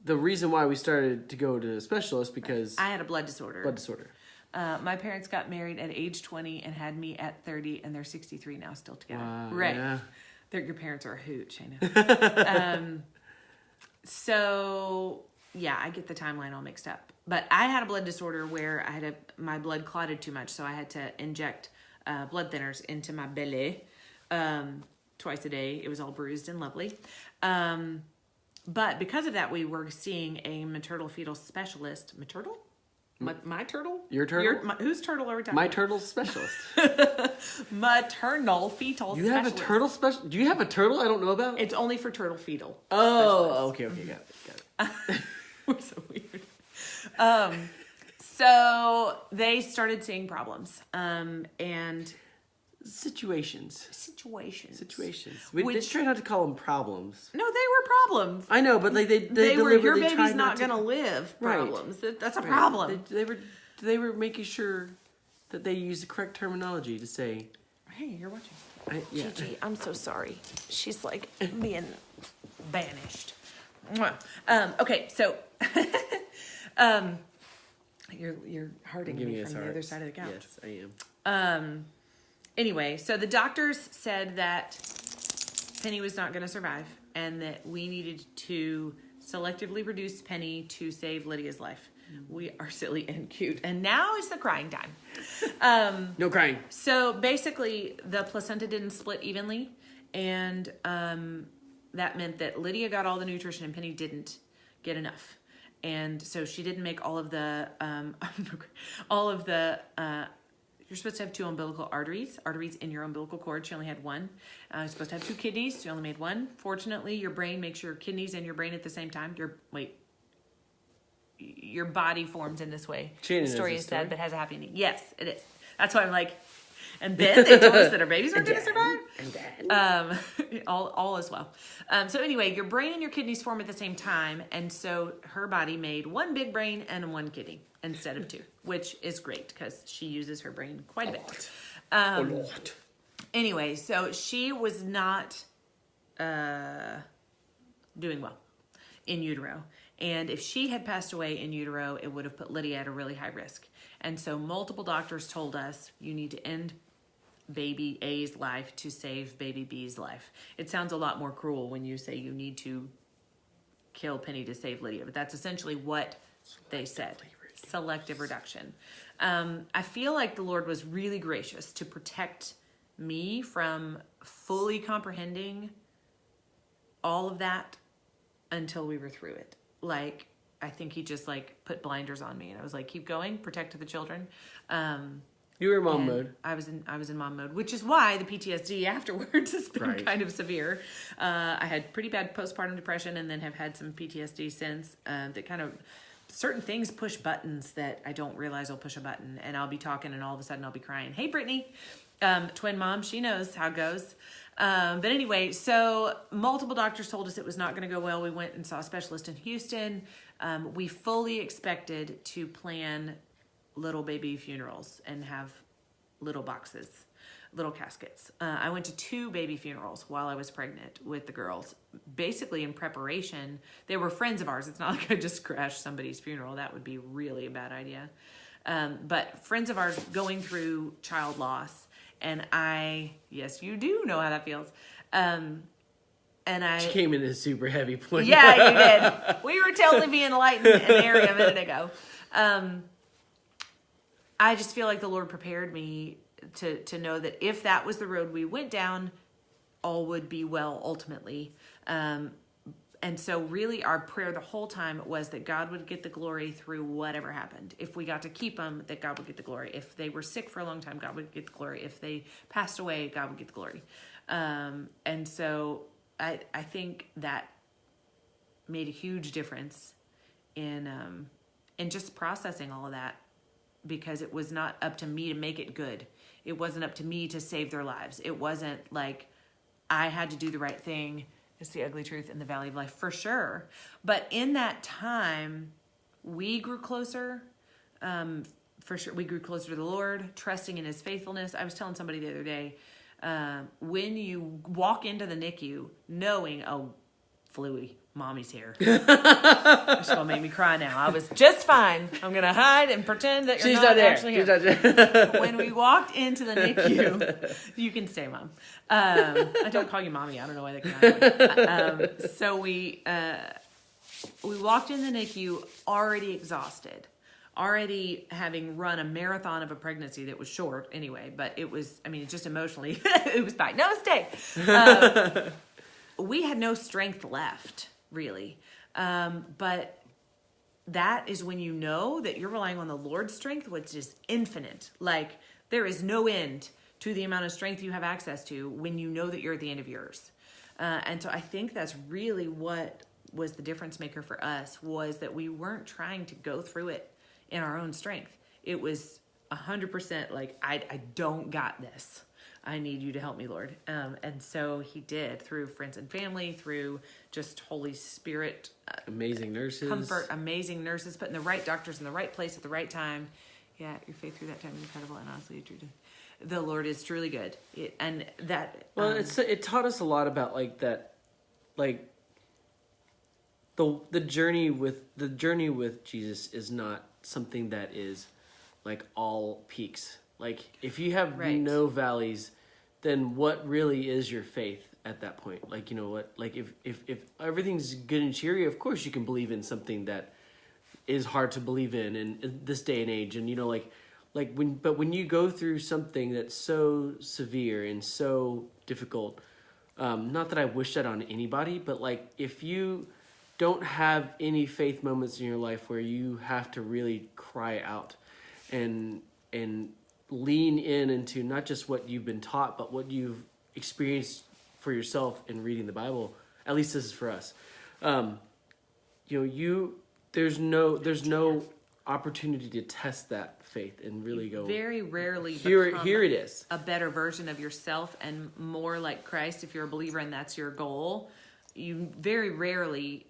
the reason why we started to go to a specialist because I had a blood disorder. blood disorder. My parents got married at age 20 and had me at 30, and they're 63 now, still together. Wow, Right. yeah. Your parents are a hoot, Shayna. So, yeah, I get the timeline all mixed up. But I had a blood disorder where my blood clotted too much, so I had to inject blood thinners into my belly twice a day. It was all bruised and lovely. But because of that, we were seeing a maternal fetal specialist. Maternal? My turtle? Your turtle? Whose turtle are we talking My about? turtle specialist. Maternal fetal You specialist. have a turtle special? Do you have a turtle I don't know about? It's only for turtle fetal. Oh, okay, got it. We're so weird. So they started seeing problems and Situations. situations. We Which- try not to call them problems. No, they were problems. I know, but like they They were your deliberately tried baby's not to- going to live Right. problems. That's a Right. problem. They were making sure that they used the correct terminology to say. Hey, you're watching. Yeah. Gigi, I'm so sorry. She's like being banished. Mwah. Okay, so you're hearting Give me me from a the heart. other side of the couch. Yes, I am. Anyway, so the doctors said that Penny was not going to survive and that we needed to selectively reduce Penny to save Lydia's life. We are silly and cute. And now is the crying time. No crying. So basically, the placenta didn't split evenly, and that meant that Lydia got all the nutrition and Penny didn't get enough. And so she didn't make all of the you're supposed to have 2 umbilical arteries in your umbilical cord. She only had 1. You're supposed to have 2 kidneys. She only made 1. Fortunately, your brain makes your kidneys and your brain at the same time. Your body forms in this way. Shannon, The story is is a story? sad, but has a happy ending. Yes, it is. That's why I'm like, and then they told us that our babies weren't going to survive. All is well. So anyway, your brain and your kidneys form at the same time, and so her body made 1 big brain and 1 kidney instead of 2, which is great because she uses her brain quite a bit. A lot. Anyway, so she was not doing well in utero. And if she had passed away in utero, it would have put Lydia at a really high risk. And so multiple doctors told us, you need to end baby A's life to save baby B's life. It sounds a lot more cruel when you say you need to kill Penny to save Lydia, but that's essentially what they said. Selective reduction. I feel like the Lord was really gracious to protect me from fully comprehending all of that until we were through it. Like, I think he just put blinders on me and I was like, keep going, protect the children. You were in mom And mode. I was in mom mode, which is why the PTSD afterwards has been Right. kind of severe. I had pretty bad postpartum depression and then have had some PTSD since that kind of certain things push buttons that I don't realize I'll push a button and I'll be talking and all of a sudden I'll be crying. Hey, Brittany, twin mom, she knows how it goes. But anyway, so multiple doctors told us it was not going to go well. We went and saw a specialist in Houston. We fully expected to plan little baby funerals and have little boxes, little caskets. I went to 2 baby funerals while I was pregnant with the girls, basically in preparation. They were friends of ours. It's not like I just crashed somebody's funeral. That would be really a bad idea. But friends of ours going through child loss. And yes, you do know how that feels. She came in a super heavy point. Yeah, you did. We were totally being light and airy a minute ago. I just feel like the Lord prepared me to know that if that was the road we went down, all would be well ultimately. And so really our prayer the whole time was that God would get the glory through whatever happened. If we got to keep them, that God would get the glory. If they were sick for a long time, God would get the glory. If they passed away, God would get the glory. And so I think that made a huge difference in just processing all of that, because it was not up to me to make it good. It wasn't up to me to save their lives. It wasn't like I had to do the right thing. It's the ugly truth in the valley of life, for sure. But in that time, we grew closer. For sure, we grew closer to the Lord, trusting in his faithfulness. I was telling somebody the other day, when you walk into the NICU knowing, oh, Fluey, mommy's here. It's going to make me cry now. I was just fine. I'm going to hide and pretend that you're not actually here. She's not there. When we walked into the NICU, you can stay, Mom. I don't call you Mommy. I don't know why they can. So we walked in the NICU already exhausted, already having run a marathon of a pregnancy that was short anyway, but it was, just emotionally, it was fine. No, stay. We had no strength left, really. But that is when you know that you're relying on the Lord's strength, which is infinite. Like, there is no end to the amount of strength you have access to when you know that you're at the end of yours. And so I think that's really what was the difference maker for us, was that we weren't trying to go through it in our own strength. It was 100% like, I don't got this. I need you to help me, Lord. And so he did, through friends and family, through just Holy Spirit. Amazing nurses. Comfort, amazing nurses, putting the right doctors in the right place at the right time. Yeah, your faith through that time is incredible, and honestly, the Lord is truly good. It taught us a lot about the journey with Jesus is not something that is like all peaks. Like, if you have no valleys, then what really is your faith at that point? Like, you know what? Like, if everything's good and cheery, of course you can believe in something that is hard to believe in this day and age. And, when you go through something that's so severe and so difficult, not that I wish that on anybody, but like, if you don't have any faith moments in your life where you have to really cry out and lean into not just what you've been taught, but what you've experienced for yourself in reading the Bible. At least this is for us. There's no opportunity to test that faith and really go. Very rarely here it is. A better version of yourself and more like Christ. If you're a believer and that's your goal, you very rarely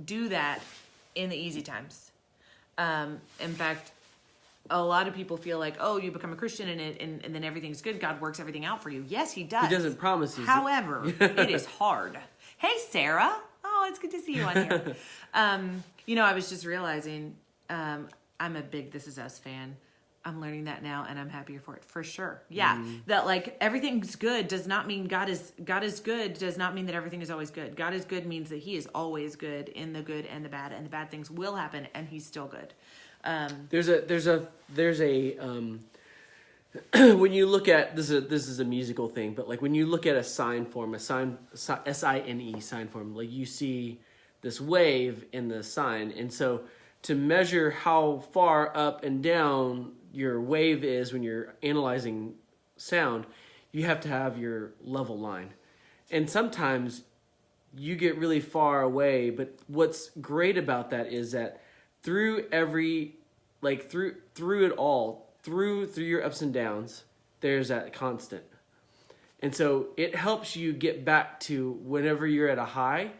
do that in the easy times. In fact, a lot of people feel like, oh, you become a Christian and then everything's good. God works everything out for you. Yes, he does. He doesn't promise you. However, it is hard. Hey, Sarah. Oh, it's good to see you on here. I was just realizing I'm a big This Is Us fan. I'm learning that now, and I'm happier for it, for sure. Yeah, that like everything's good does not mean God is good. Does not mean that everything is always good. God is good means that He is always good in the good and the bad things will happen, and He's still good. There's a when you look at this is a musical thing, but like when you look at a sine form, SINE sine form, like you see this wave in the sine, and so to measure how far up and down your wave is when you're analyzing sound, you have to have your level line, and sometimes you get really far away. But what's great about that is that through it all, through your ups and downs, there's that constant. And so it helps you get back to whenever you're at a high,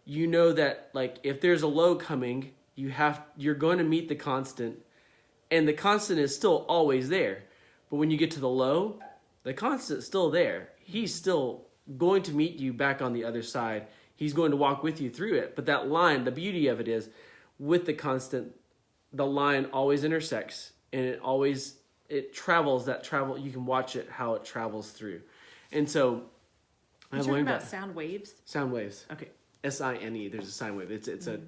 you know that like if there's a low coming, you're going to meet the constant, and the constant is still always there. But when you get to the low, the constant's still there. He's still going to meet you back on the other side. He's going to walk with you through it. But that line, the beauty of it is, with the constant, the line always intersects, and it travels. You can watch it, how it travels through. And so You're talking about sound waves? Sound waves. Okay. SINE. There's a sine wave. It's a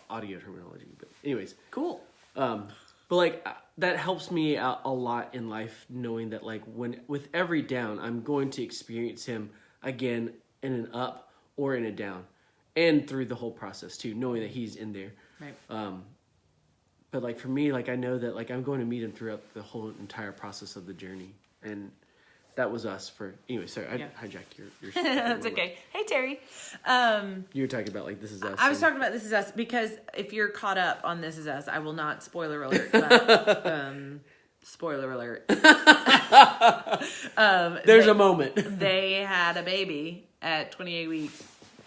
audio terminology. But anyways. Cool. But like that helps me out a lot in life, knowing that like with every down, I'm going to experience him again in an up or in a down, and through the whole process too, knowing that he's in there. Right. But like for me, like I know that like I'm going to meet him throughout the whole entire process of the journey, and that was us for anyway. Sorry, I hijacked your That's okay. Hey Terry. You were talking about like This Is Us. I was talking about This Is Us because if you're caught up on This Is Us, I will not spoiler alert. But, spoiler alert. There's a moment. They had a baby at 28 weeks,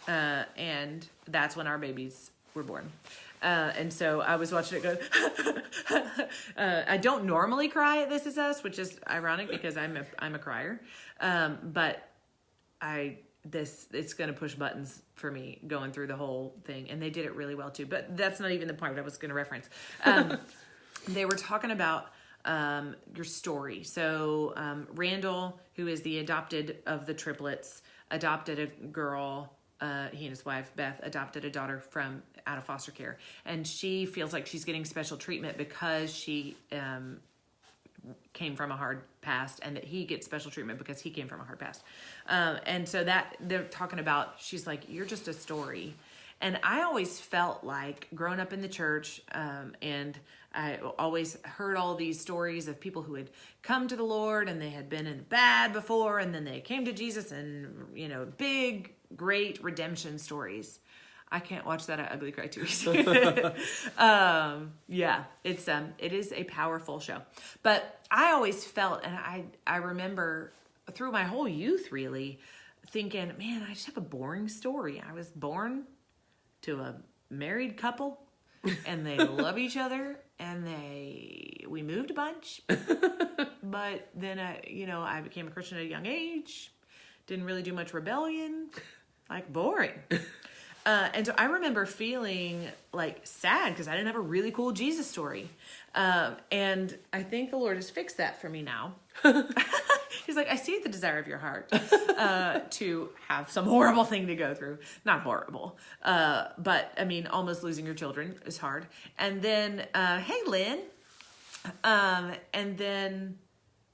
and that's when our babies were born. And so I was watching it go. I don't normally cry at This Is Us, which is ironic because I'm a crier. But it's going to push buttons for me going through the whole thing, and they did it really well too. But that's not even the point I was going to reference. They were talking about your story. So Randall, who is the adopted of the triplets, adopted a girl. He and his wife Beth adopted a daughter from out of foster care, and she feels like she's getting special treatment because she came from a hard past, and that he gets special treatment because he came from a hard past. And so that they're talking about, she's like, you're just a story. And I always felt like growing up in the church, and I always heard all these stories of people who had come to the Lord and they had been in bad before, and then they came to Jesus, and big, great redemption stories. I can't watch that. I ugly cry too easy. Yeah, it is a powerful show. But I always felt, and I remember through my whole youth really thinking, man, I just have a boring story. I was born to a married couple, and they love each other, and we moved a bunch. But then I became a Christian at a young age. Didn't really do much rebellion. Like, boring. And so I remember feeling like sad because I didn't have a really cool Jesus story. And I think the Lord has fixed that for me now. He's like, I see the desire of your heart to have some horrible thing to go through. Not horrible. But I mean, almost losing your children is hard. And then, hey, Lynn. And then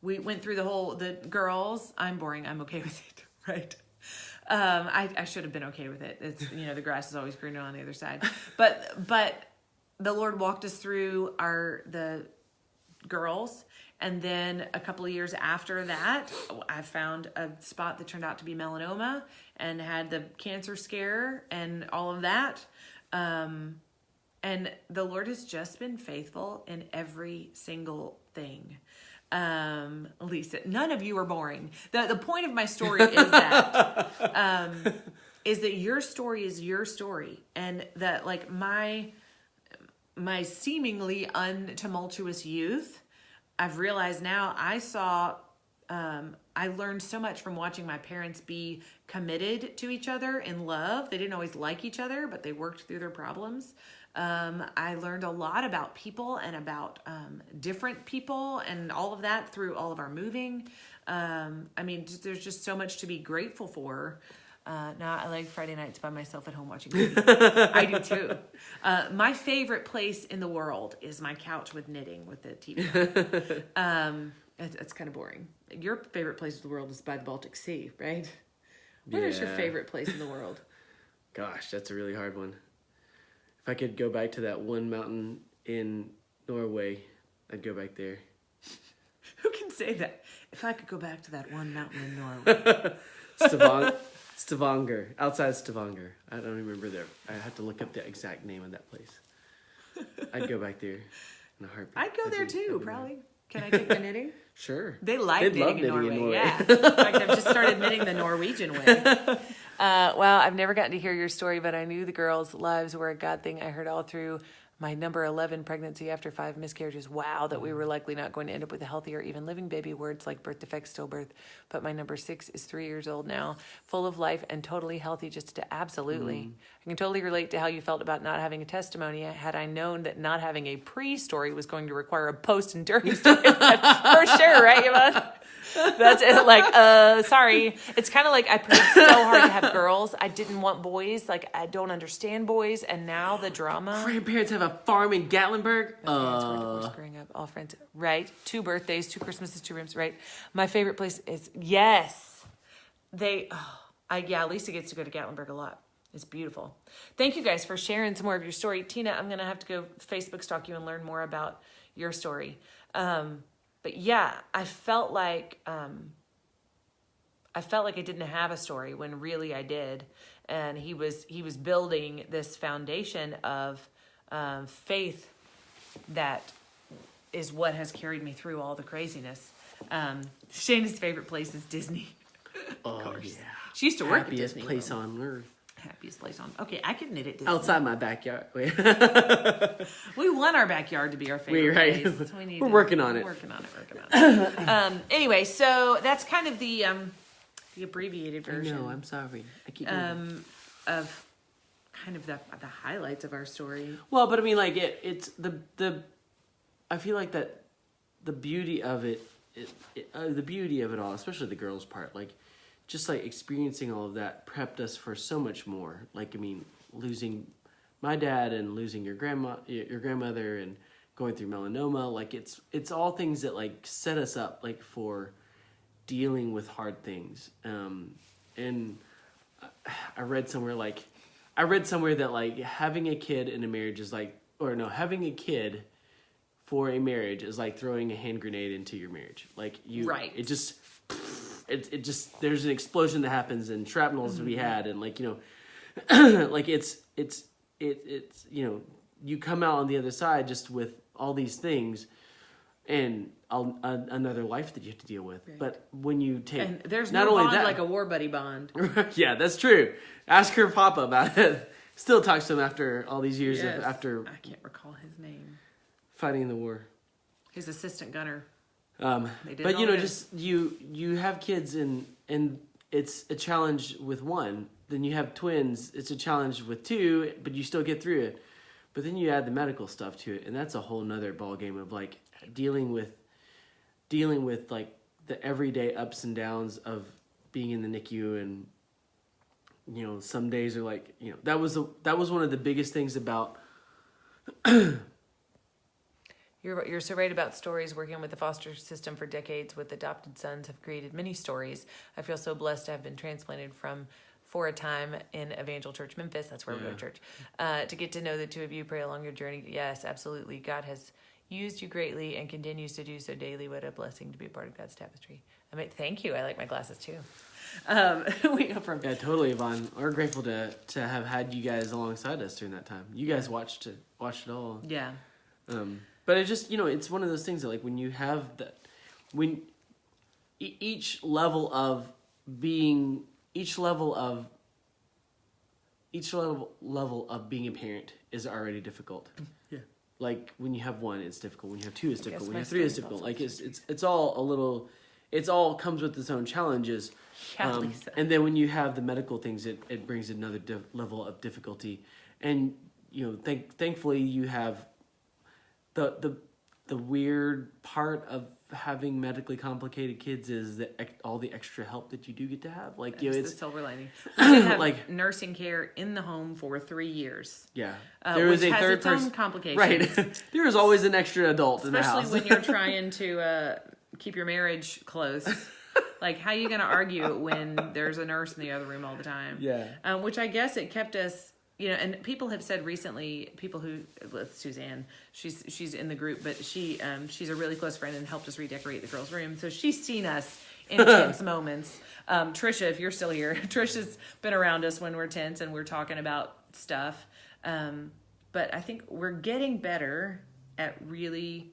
we went through the girls. I'm boring. I'm okay with it. Right. I should have been okay with it. It's, the grass is always greener on the other side. But the Lord walked us through the girls. And then a couple of years after that, I found a spot that turned out to be melanoma and had the cancer scare and all of that. And the Lord has just been faithful in every single thing. Lisa, none of you are boring. The point of my story is that your story is your story, and that like my seemingly untumultuous youth, I've realized now I learned so much from watching my parents be committed to each other in love. They didn't always like each other, but they worked through their problems. I learned a lot about people and about different people and all of that through all of our moving. There's just so much to be grateful for. Now I like Friday nights by myself at home watching TV. I do too. My favorite place in the world is my couch with knitting with the TV on. It's kind of boring. Your favorite place in the world is by the Baltic Sea, right? Where is your favorite place in the world? Gosh, that's a really hard one. If I could go back to that one mountain in Norway, I'd go back there. Who can say that? If I could go back to that one mountain in Norway. Stavanger, outside Stavanger. I don't remember there. I have to look up the exact name of that place. I'd go back there in a heartbeat. I'd go there too, probably. Can I take the knitting? Sure. They'd knitting in Norway. Yeah. In fact, I've just started knitting the Norwegian way. Well, I've never gotten to hear your story, but I knew the girls' lives were a God thing. I heard all through My number 11 pregnancy after 5 miscarriages. Wow, that we were likely not going to end up with a healthy or even living baby. Words like birth defects, stillbirth. But my number 6 is 3 years old now, full of life and totally healthy. Just to absolutely. I can totally relate to how you felt about not having a testimony. Had I known that not having a pre-story was going to require a post and during story, for sure, right, Yvonne? That's it. Like, sorry. It's kind of like I prayed so hard to have girls. I didn't want boys. Like, I don't understand boys. And now the drama. Grandparents have a farm in Gatlinburg. My parents were divorced growing up. All friends. Right. 2 birthdays, 2 Christmases, 2 rooms. Right. My favorite place is, yes. Lisa gets to go to Gatlinburg a lot. It's beautiful. Thank you guys for sharing some more of your story. Tina, I'm going to have to go Facebook stalk you and learn more about your story. But yeah, I felt like I didn't have a story when really I did, and he was building this foundation of faith that is what has carried me through all the craziness. Shayna's favorite place is Disney. Oh yeah, she used to work at happiest Disney. place on earth. Happiest place on. Okay, I can knit it. Disney. Outside my backyard. Wait. We want our backyard to be our favorite place. We're working on it. Working on it. Anyway, so that's kind of the abbreviated version. No, I'm sorry. I keep of kind of the highlights of our story. Well, but I mean, like it's the. I feel like that the beauty of it, the beauty of it all, especially the girls' part, like. Just like experiencing all of that prepped us for so much more. Like, I mean, losing my dad and losing your grandmother and going through melanoma, like it's all things that like set us up like for dealing with hard things. And I read somewhere that like having a kid in a marriage is like, having a kid for a marriage is like throwing a hand grenade into your marriage. Like it just there's an explosion that happens and shrapnel's to be had, and like like it's you come out on the other side just with all these things and another life that you have to deal with. Right. But when you take, and there's not no only bond that, like a war buddy bond. Yeah, that's true. Ask her papa about it. Still talks to him after all these years after I can't recall his name. Fighting in the war. His assistant gunner. But just you have kids and it's a challenge with one. Then you have twins. It's a challenge with 2, but you still get through it. But then you add the medical stuff to it, and that's a whole nother ball game of like dealing with like the everyday ups and downs of being in the NICU, and some days are like that was one of the biggest things about. You're so right about stories. Working with the foster system for decades with adopted sons have created many stories. I feel so blessed to have been transplanted for a time in Evangel Church, Memphis. That's where we go to church. To get to know the 2 of you, pray along your journey. Yes, absolutely. God has used you greatly and continues to do so daily. What a blessing to be a part of God's tapestry. Thank you. I like my glasses too. We go from totally, Yvonne. We're grateful to have had you guys alongside us during that time. You guys watched it all. Yeah. But it just, it's one of those things that like when you have that, when each level of being a parent is already difficult. Yeah. Like when you have 1, it's difficult. When you have 2, it's difficult. When you have 3, it's difficult. Like it's all a little, it's all comes with its own challenges. Yeah, Lisa. And then when you have the medical things, it brings another level of difficulty. And thankfully you have the weird part of having medically complicated kids is all the extra help that you do get to have. Like it's the silver lining. We did have like nursing care in the home for 3 years. Yeah, there was a third person. Complications. Right, there is always an extra adult in the house, especially when you're trying to keep your marriage close. Like, how are you going to argue when there's a nurse in the other room all the time? Yeah, which I guess it kept us. And people have said recently, Suzanne, she's in the group, but she's a really close friend and helped us redecorate the girls' room. So she's seen us in tense moments. Trisha, if you're still here, Trisha's been around us when we're tense and we're talking about stuff. But I think we're getting better at really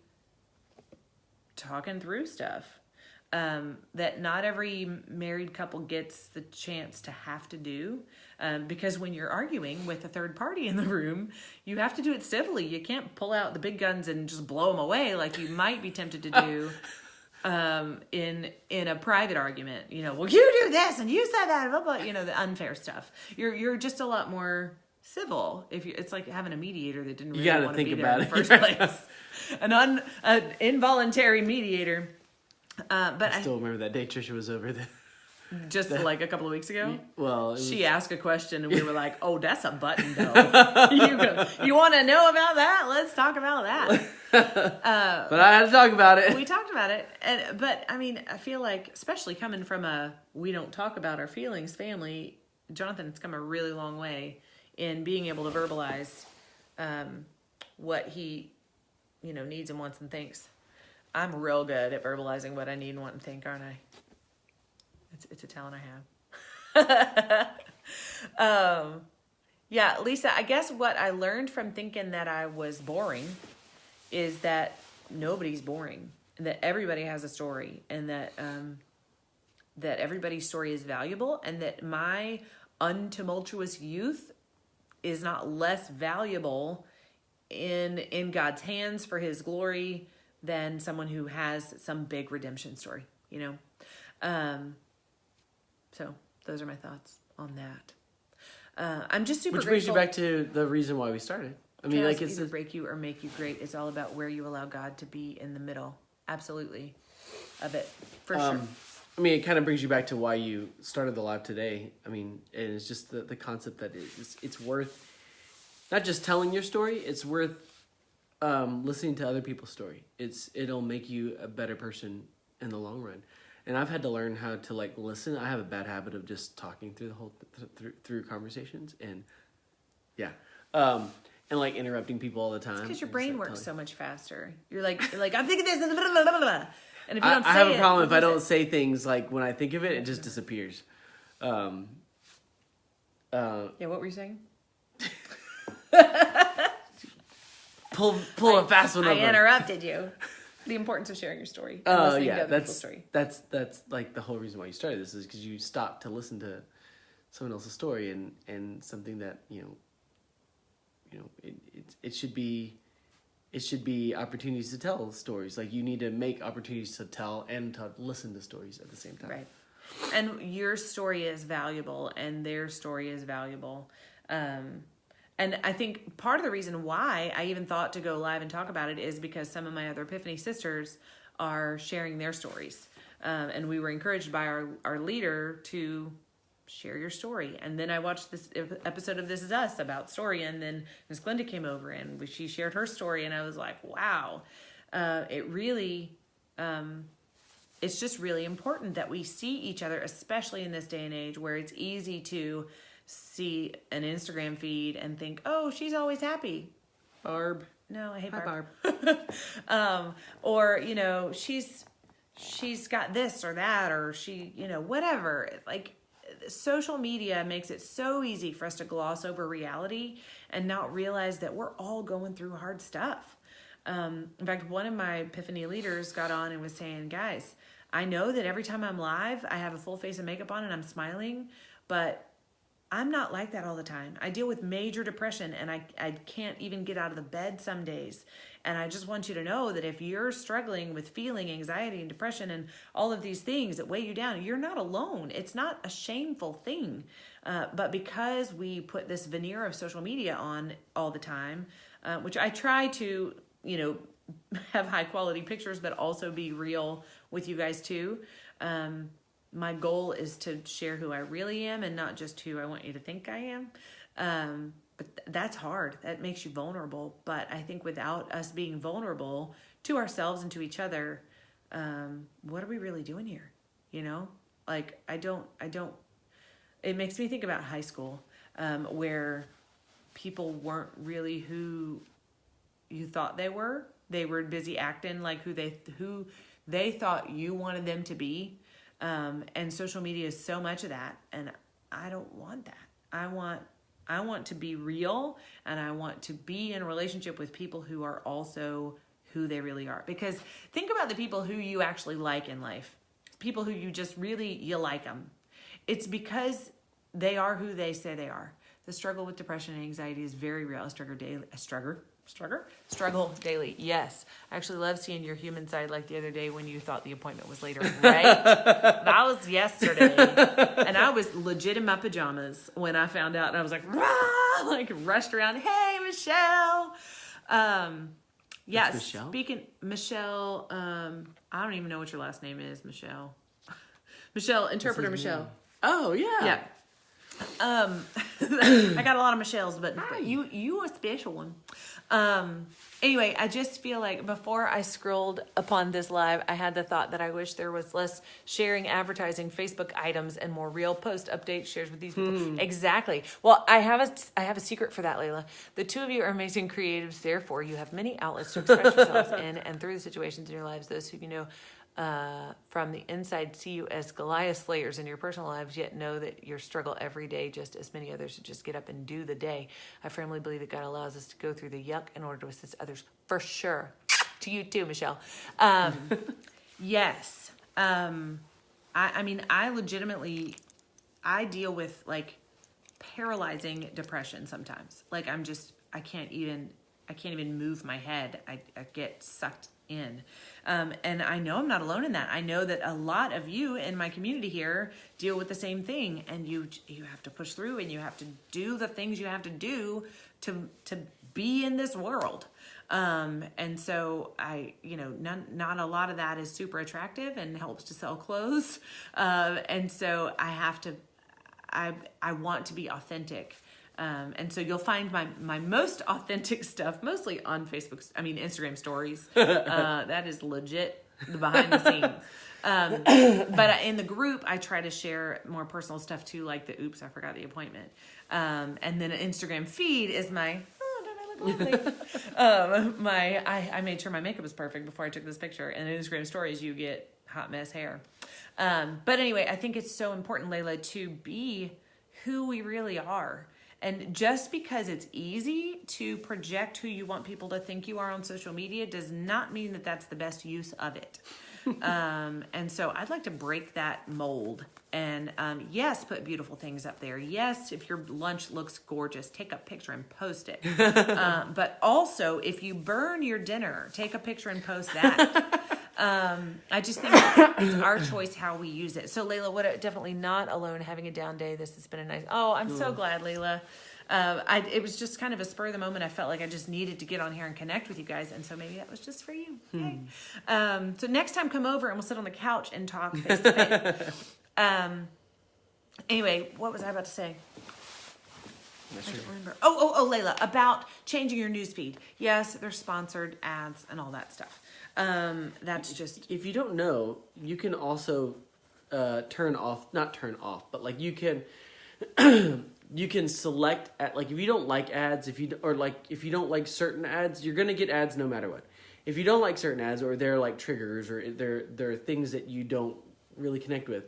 talking through stuff. that not every married couple gets the chance to have to do. Because when you're arguing with a third party in the room, you have to do it civilly. You can't pull out the big guns and just blow them away like you might be tempted to do in a private argument. Well, you do this and you said that, blah, blah, the unfair stuff. You're just a lot more civil. It's like having a mediator that didn't really want to be there in the first place. An involuntary mediator. But I still remember that day Trisha was over there. Just like a couple of weeks ago? Well, she asked a question and we were like, oh, that's a button though. You want to know about that? Let's talk about that. But I had to talk about it. We talked about it. But I mean, I feel like, especially coming from a we don't talk about our feelings family, Jonathan has come a really long way in being able to verbalize what he needs and wants and thinks. I'm real good at verbalizing what I need and want and think, aren't I? It's a talent I have. Yeah, Lisa, I guess what I learned from thinking that I was boring is that nobody's boring, and that everybody has a story, and that everybody's story is valuable, and that my untumultuous youth is not less valuable in God's hands for his glory than someone who has some big redemption story, So those are my thoughts on that. I'm just super grateful. Which brings you back to the reason why we started. I mean, like it's either break you or make you great. It's all about where you allow God to be in the middle. Absolutely. Of it, for sure. I mean, it kind of brings you back to why you started the live today. I mean, and it's just the concept that it's worth not just telling your story, it's worth listening to other people's story. It'll make you a better person in the long run. And I've had to learn how to listen. I have a bad habit of just talking through the whole through conversations, and and interrupting people all the time. Because your brain works so much faster. You're like I'm thinking this, and blah, blah, blah, blah. And if you don't say I have a problem if I don't say things when I think of it, it just disappears. Yeah, what were you saying? Pull a fast one over. I interrupted you. The importance of sharing your story. That's the whole reason why you started this is because you stopped to listen to someone else's story and something that it should be opportunities to tell stories. You need to make opportunities to tell and to listen to stories at the same time. Right. And your story is valuable and their story is valuable. And I think part of the reason why I even thought to go live and talk about it is because some of my other Epiphany sisters are sharing their stories. And we were encouraged by our leader to share your story. And then I watched this episode of This Is Us about story. And then Miss Glenda came over and she shared her story. And I was like, wow, it really, it's just really important that we see each other, especially in this day and age where it's easy to see an Instagram feed and think, oh, she's always happy. Barb. No, I hate Barb. Barb. Or, she's got this or that, or she, whatever. Social media makes it so easy for us to gloss over reality and not realize that we're all going through hard stuff. In fact, one of my Epiphany leaders got on and was saying, guys, I know that every time I'm live, I have a full face of makeup on and I'm smiling, but I'm not like that all the time. I deal with major depression and I can't even get out of the bed some days. And I just want you to know that if you're struggling with feeling anxiety and depression and all of these things that weigh you down, you're not alone. It's not a shameful thing. But because we put this veneer of social media on all the time, which I try to, have high quality pictures, but also be real with you guys too. My goal is to share who I really am and not just who I want you to think I am. But that's hard. That makes you vulnerable. But I think without us being vulnerable to ourselves and to each other, what are we really doing here? It makes me think about high school, where people weren't really who you thought they were. They were busy acting like who they thought you wanted them to be. And social media is so much of that. And I don't want that. I want to be real, and I want to be in a relationship with people who are also who they really are. Because think about the people who you actually like in life. people who you just really, you like them. It's because they are who they say they are. The struggle with depression and anxiety is very real. I struggle daily. Yes. I actually love seeing your human side, like the other day when you thought the appointment was later. Right? That was yesterday. And I was legit in my pajamas when I found out. And I was like, rah! Like rushed around. Hey, Michelle. Yes. Michelle? Michelle, I don't even know what your last name is, Michelle. Michelle, interpreter Michelle. Oh, yeah. Yeah. I got a lot of Michelles, but you a special one. Anyway, I just feel like before I scrolled upon this live, I had the thought that I wish there was less sharing advertising Facebook items and more real post updates, shares with these people. Exactly. Well, I have a secret for that, Layla. The two of you are amazing creatives. Therefore, you have many outlets to express yourselves in and through the situations in your lives. Those who you know from the inside see you as Goliath slayers in your personal lives, yet know that your struggle every day, just as many others who just get up and do the day. I firmly believe that God allows us to go through the yuck in order to assist others, for sure. To you too, Michelle. Yes. I mean, I legitimately, I deal with like paralyzing depression sometimes. Like I can't even move my head. I get sucked in. And I know I'm not alone in that. I know that a lot of you in my community here deal with the same thing, and you have to push through, and you have to do the things you have to do to be in this world. And so not a lot of that is super attractive and helps to sell clothes. And so I want to be authentic. And so you'll find my most authentic stuff mostly on Instagram stories. That is legit the behind the scenes. But in the group, I try to share more personal stuff too, like the oops, I forgot the appointment. And then an Instagram feed is my, don't I look lovely? I made sure my makeup was perfect before I took this picture. And in Instagram stories, you get hot mess hair. But anyway, I think it's so important, Layla, to be who we really are. And just because it's easy to project who you want people to think you are on social media does not mean that that's the best use of it. And so I'd like to break that mold and, yes, put beautiful things up there. Yes, if your lunch looks gorgeous, take a picture and post it. But also, if you burn your dinner, take a picture and post that. I just think it's our choice how we use it. So Layla, definitely not alone having a down day. This has been a nice, I'm so glad, Layla. It was just kind of a spur of the moment. I felt like I just needed to get on here and connect with you guys. And so maybe that was just for you. Okay. So next time come over and we'll sit on the couch and talk face to face. Anyway, what was I about to say? I don't remember. Oh, Layla, about changing your newsfeed. Yes, there's sponsored ads and all that stuff. That's just... If you don't know, you can also not turn off, but like you can you can select at, like, if you don't like ads, if you don't like certain ads, you're gonna get ads no matter what. If you don't like certain ads, or they're like triggers, or they're things that you don't really connect with,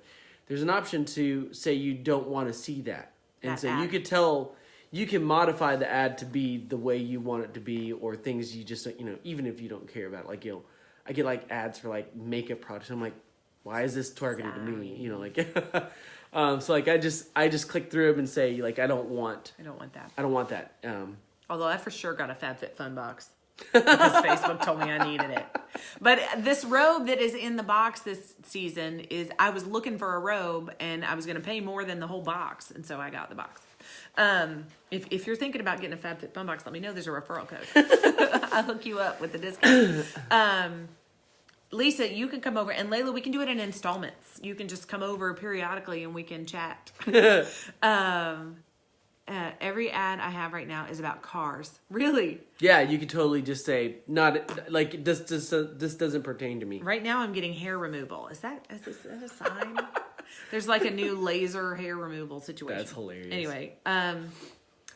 there's an option to say you don't want to see that, and so you could tell. You can modify the ad to be the way you want it to be, or things you just, even if you don't care about it. Like, I get like ads for like makeup products. I'm like, why is this targeted to me? So like I just click through them and say, like, I don't want that. Although I for sure got a FabFitFun box because Facebook told me I needed it. But this robe that is in the box this season I was looking for a robe and I was going to pay more than the whole box. And so I got the box. If you're thinking about getting a FabFitFun box, let me know. There's a referral code. I'll hook you up with the discount. Lisa, you can come over, and Layla, we can do it in installments. You can just come over periodically and we can chat. Every ad I have right now is about cars. Really? Yeah, you could totally just say, not like this doesn't pertain to me. Right now I'm getting hair removal. Is that a sign? There's like a new laser hair removal situation. That's hilarious. Anyway,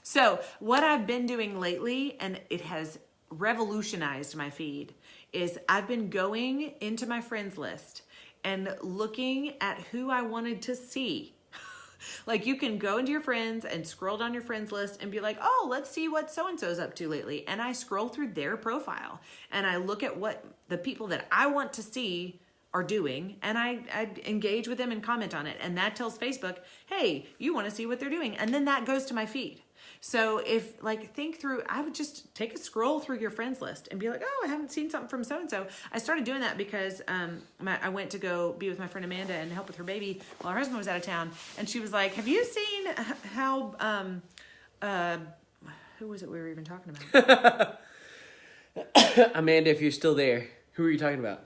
so what I've been doing lately, and it has revolutionized my feed, is I've been going into my friends list and looking at who I wanted to see. Like, you can go into your friends and scroll down your friends list and be like, oh, let's see what so-and-so's up to lately. And I scroll through their profile and I look at what the people that I want to see are doing, and I engage with them and comment on it. And that tells Facebook, hey, you want to see what they're doing. And then that goes to my feed. So if think through, I would just take a scroll through your friends list and be like, oh, I haven't seen something from so-and-so. I started doing that because I went to go be with my friend Amanda and help with her baby while her husband was out of town. And she was like, have you seen how, who was it we were even talking about? Amanda, if you're still there, who are you talking about?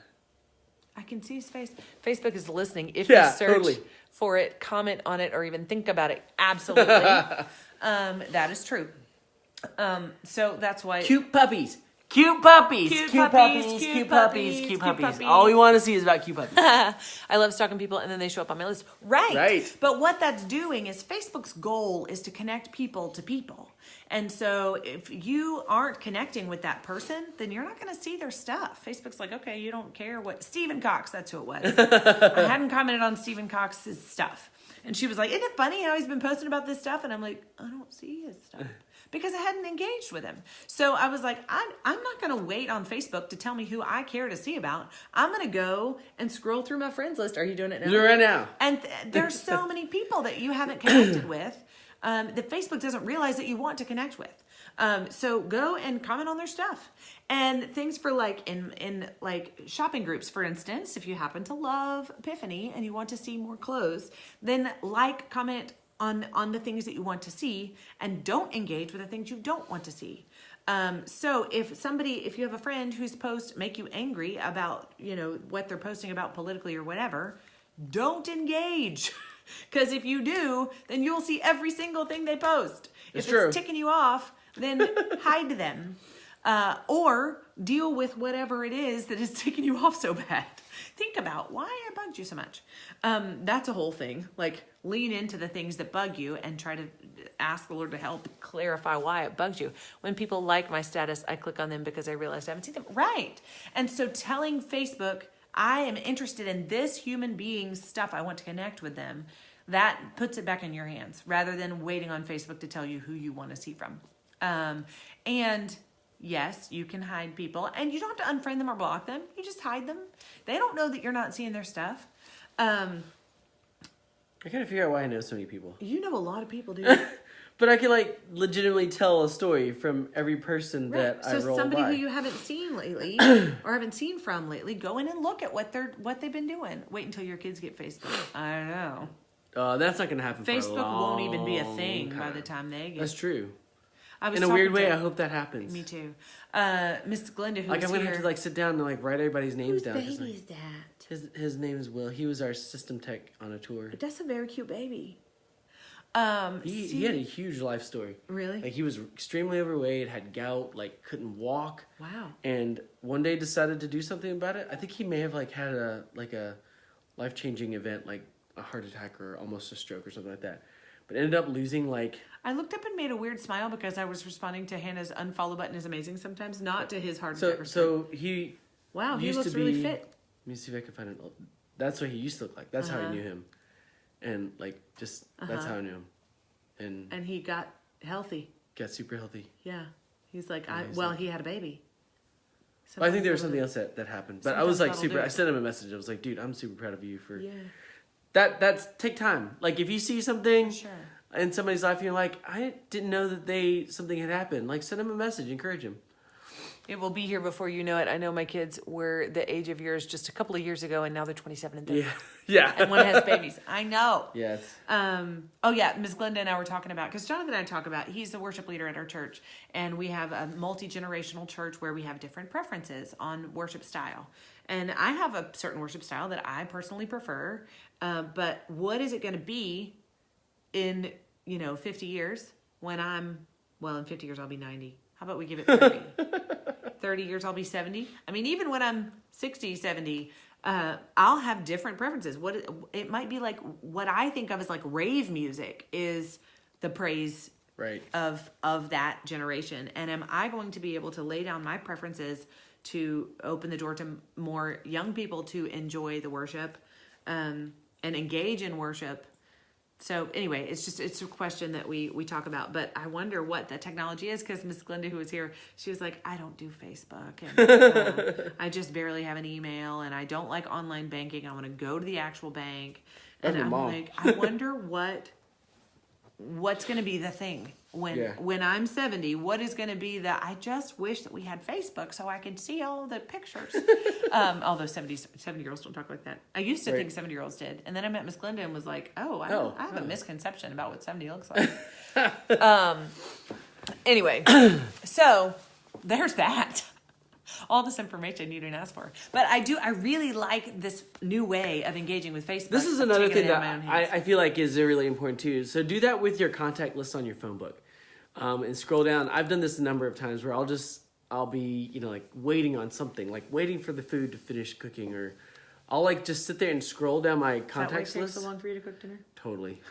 I can see his face. Facebook is listening. If Yeah, you search totally. for it, comment on it, or even think about it, absolutely. That is true. So that's why. Cute puppies. Cute puppies. Cute Cute puppies, puppies. cute Cute puppies, puppies. cute Cute puppies. puppies. All we want to see is about cute puppies. I love stalking people and then they show up on my list. Right. Right. But what that's doing is Facebook's goal is to connect people to people. And so if you aren't connecting with that person, then you're not going to see their stuff. Facebook's like, okay, you don't care what... Stephen Cox, that's who it was. I hadn't commented on Stephen Cox's stuff. And she was like, isn't it funny how he's been posting about this stuff? And I'm like, I don't see his stuff. Because I hadn't engaged with him. So I was like, I'm not going to wait on Facebook to tell me who I care to see about. I'm going to go and scroll through my friends list. Are you doing it now? Do it right now. And there's so many people that you haven't connected with that Facebook doesn't realize that you want to connect with. So go and comment on their stuff. And things for in shopping groups, for instance, if you happen to love Epiphany and you want to see more clothes, then comment on the things that you want to see and don't engage with the things you don't want to see. So if you have a friend whose posts make you angry about, what they're posting about politically or whatever, don't engage. Because if you do, then you'll see every single thing they post. It's If true. it's ticking you off, then hide them. Or deal with whatever it is that is ticking you off so bad. Think about why it bugged you so much. That's a whole thing. Lean into the things that bug you and try to ask the Lord to help clarify why it bugs you. When people like my status, I click on them because I realized I haven't seen them. Right. And so telling Facebook, I am interested in this human being's stuff, I want to connect with them, that puts it back in your hands rather than waiting on Facebook to tell you who you want to see from. And yes, you can hide people and you don't have to unfriend them or block them. You just hide them. They don't know that you're not seeing their stuff. I gotta figure out why I know so many people. You know a lot of people, dude. But I can legitimately tell a story from every person that I roll So somebody by. who you haven't seen lately or haven't seen from lately, go in and look at what they've been doing. Wait until your kids get Facebook. I know. That's not gonna happen. For a Facebook won't even be a long thing by time. the time they get. That's true. I was In a talking weird way, to- I hope that happens. Me too. Miss Glenda, who I'm was gonna here. have to sit down and write everybody's names Whose down. 'cause, baby is that? His name is Will. He was our system tech on a tour. That's a very cute baby. He had a huge life story. Really? He was extremely overweight, had gout, couldn't walk. Wow. And one day decided to do something about it. I think he may have had a life-changing event, like a heart attack or almost a stroke or something like that. But ended up losing I looked up and made a weird smile because I was responding to Hannah's unfollow button is amazing sometimes, not to his heart attack. So he wow, he used looks to really be- fit. Let me see if I can find it. That's what he used to look like. That's how I Uh-huh. knew him. And that's how I knew him. And And he got healthy. got super healthy. Yeah. He's like, Amazing. he had a baby. But I think there was Sometimes something else that happened. But I sometimes was that'll super. do it. I sent him a message. I was like, dude, I'm super proud of you for Yeah, that. Take time. If you see something sure. in somebody's life, you're like, I didn't know that something had happened. Send him a message, encourage him. It will be here before you know it. I know my kids were the age of yours just a couple of years ago, and now they're 27 and 30. Yeah. And one has babies. I know. Yes. Oh yeah, Ms. Glenda and I were talking about, because Jonathan and I talk about, he's the worship leader at our church, and we have a multi-generational church where we have different preferences on worship style. And I have a certain worship style that I personally prefer, but what is it going to be in 50 years when in 50 years I'll be 90. How about we give it 30? 30 years I'll be 70. I mean, even when I'm 60, 70, I'll have different preferences. It might be what I think of as rave music is the praise Right. of that generation. And am I going to be able to lay down my preferences to open the door to more young people to enjoy the worship and engage in worship So anyway, it's a question that we talk about, but I wonder what that technology is, because Miss Glenda, who was here, she was like, I don't do Facebook, and I just barely have an email, and I don't like online banking. I want to go to the actual bank. And I'm like, I wonder what's going to be the thing when I'm 70. What is going to be the? I just wish that we had Facebook so I could see all the pictures. Although 70-year-olds don't talk like that. I used to think 70-year-olds did, and then I met Miss Glenda and was like, I have a misconception about what 70 looks like. Anyway, so there's that. All this information you didn't ask for. But I really like this new way of engaging with Facebook. This is another thing that I feel like is really important too. So do that with your contact list on your phone book. And scroll down. I've done this a number of times where I'll be, like waiting on something, like waiting for the food to finish cooking, or I'll like just sit there and scroll down my contacts list. Is that why it takes so long for you to cook dinner? Totally.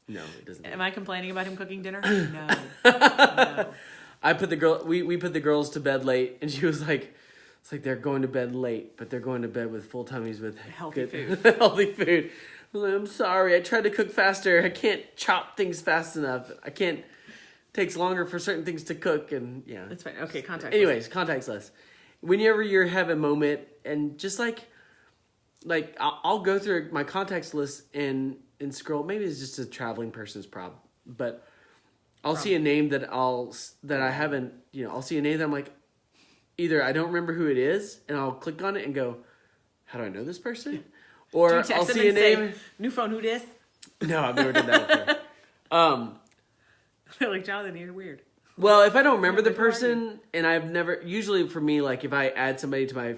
No, it doesn't. Am I complaining about him cooking dinner? No. I put we put the girls to bed late, and she was like, it's like they're going to bed late, but they're going to bed with full tummies with healthy food. Healthy food. I'm sorry, I tried to cook faster. I can't chop things fast enough. It takes longer for certain things to cook, and yeah. That's fine. Okay, contacts list. Whenever you have a moment, and just like I'll go through my contacts list and scroll. Maybe it's just a traveling person's problem, but I'll see a name I'll see a name that I'm like, either I don't remember who it is, and I'll click on it and go, how do I know this person? Or I'll see a name. New phone, who dis? No, I've never done that before. They're like, Jonathan, you're weird. Well, if I don't remember the person, and I've never, usually for me, like if I add somebody to my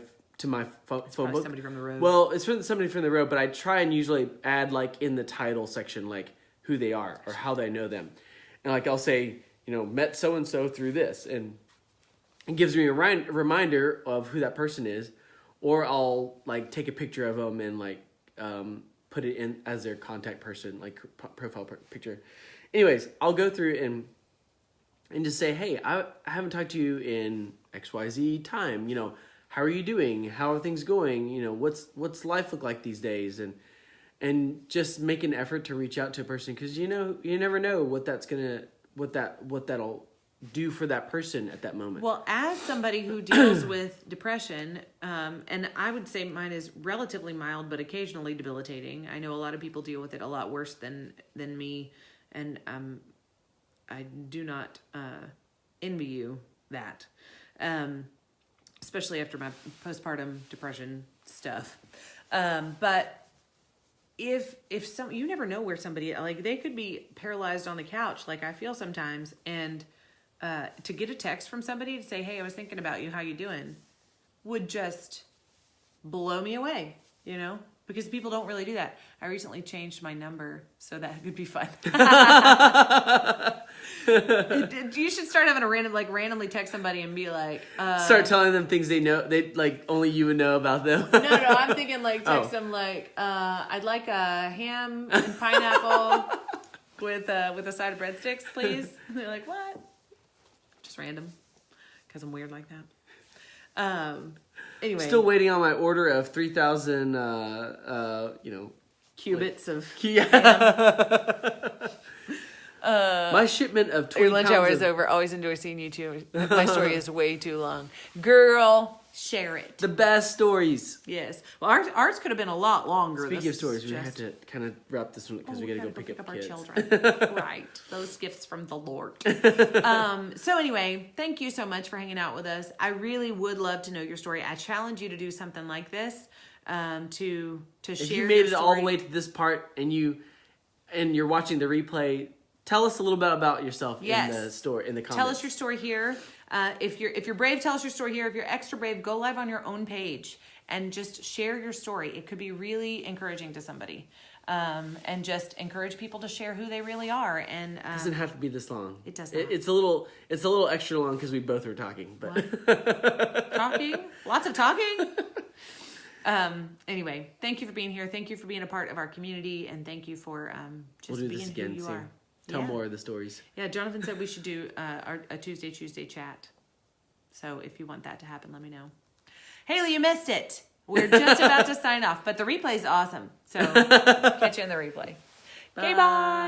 phone book, somebody from the road. Well, it's somebody from the road, but I try and usually add like in the title section, like who they are or how they know them. And like I'll say, met so-and-so through this. And it gives me a reminder of who that person is. Or I'll like take a picture of them and like put it in as their contact person, like profile picture. Anyways, I'll go through and just say, hey, I haven't talked to you in XYZ time. How are you doing? How are things going? What's life look like these days? And just make an effort to reach out to a person, because you never know what that'll do for that person at that moment. Well, as somebody who deals with depression, and I would say mine is relatively mild, but occasionally debilitating. I know a lot of people deal with it a lot worse than me, and I do not envy you that, especially after my postpartum depression stuff. But if you never know where somebody, like they could be paralyzed on the couch, like I feel sometimes, and to get a text from somebody to say, hey, I was thinking about you, how you doing, would just blow me away, because people don't really do that. I recently changed my number, so that could be fun. You should start having a randomly text somebody and be like, start telling them things they know, they like only you would know about them. No, I'm thinking like text them like, I'd like a ham and pineapple with a side of breadsticks, please. And they're like, what? Just random, because I'm weird like that. Anyway, still waiting on my order of 3,000 cubits of my shipment of 20 your lunch hour is over. Always enjoy seeing you too. My story is way too long. Girl, share it. The best stories. Yes. Well, ours could have been a lot longer. Speaking of stories, we have to kind of wrap this one because we got to go pick up our kids. Children. Right. Those gifts from the Lord. So anyway, thank you so much for hanging out with us. I really would love to know your story. I challenge you to do something like this, to share. If you made it all the way to this part and you're watching the replay, tell us a little bit about yourself in the story, in the comments. Tell us your story here. If you're brave, tell us your story here. If you're extra brave, go live on your own page and just share your story. It could be really encouraging to somebody, and just encourage people to share who they really are. And it doesn't have to be this long. It does not. It's a little extra long because we both were talking, but talking, lots of talking. Anyway, thank you for being here. Thank you for being a part of our community, and thank you for just being who you are. Tell more of the stories. Yeah, Jonathan said we should do a Tuesday chat. So if you want that to happen, let me know. Haley, you missed it. We're just about to sign off, but the replay is awesome. So catch you in the replay. Okay, bye.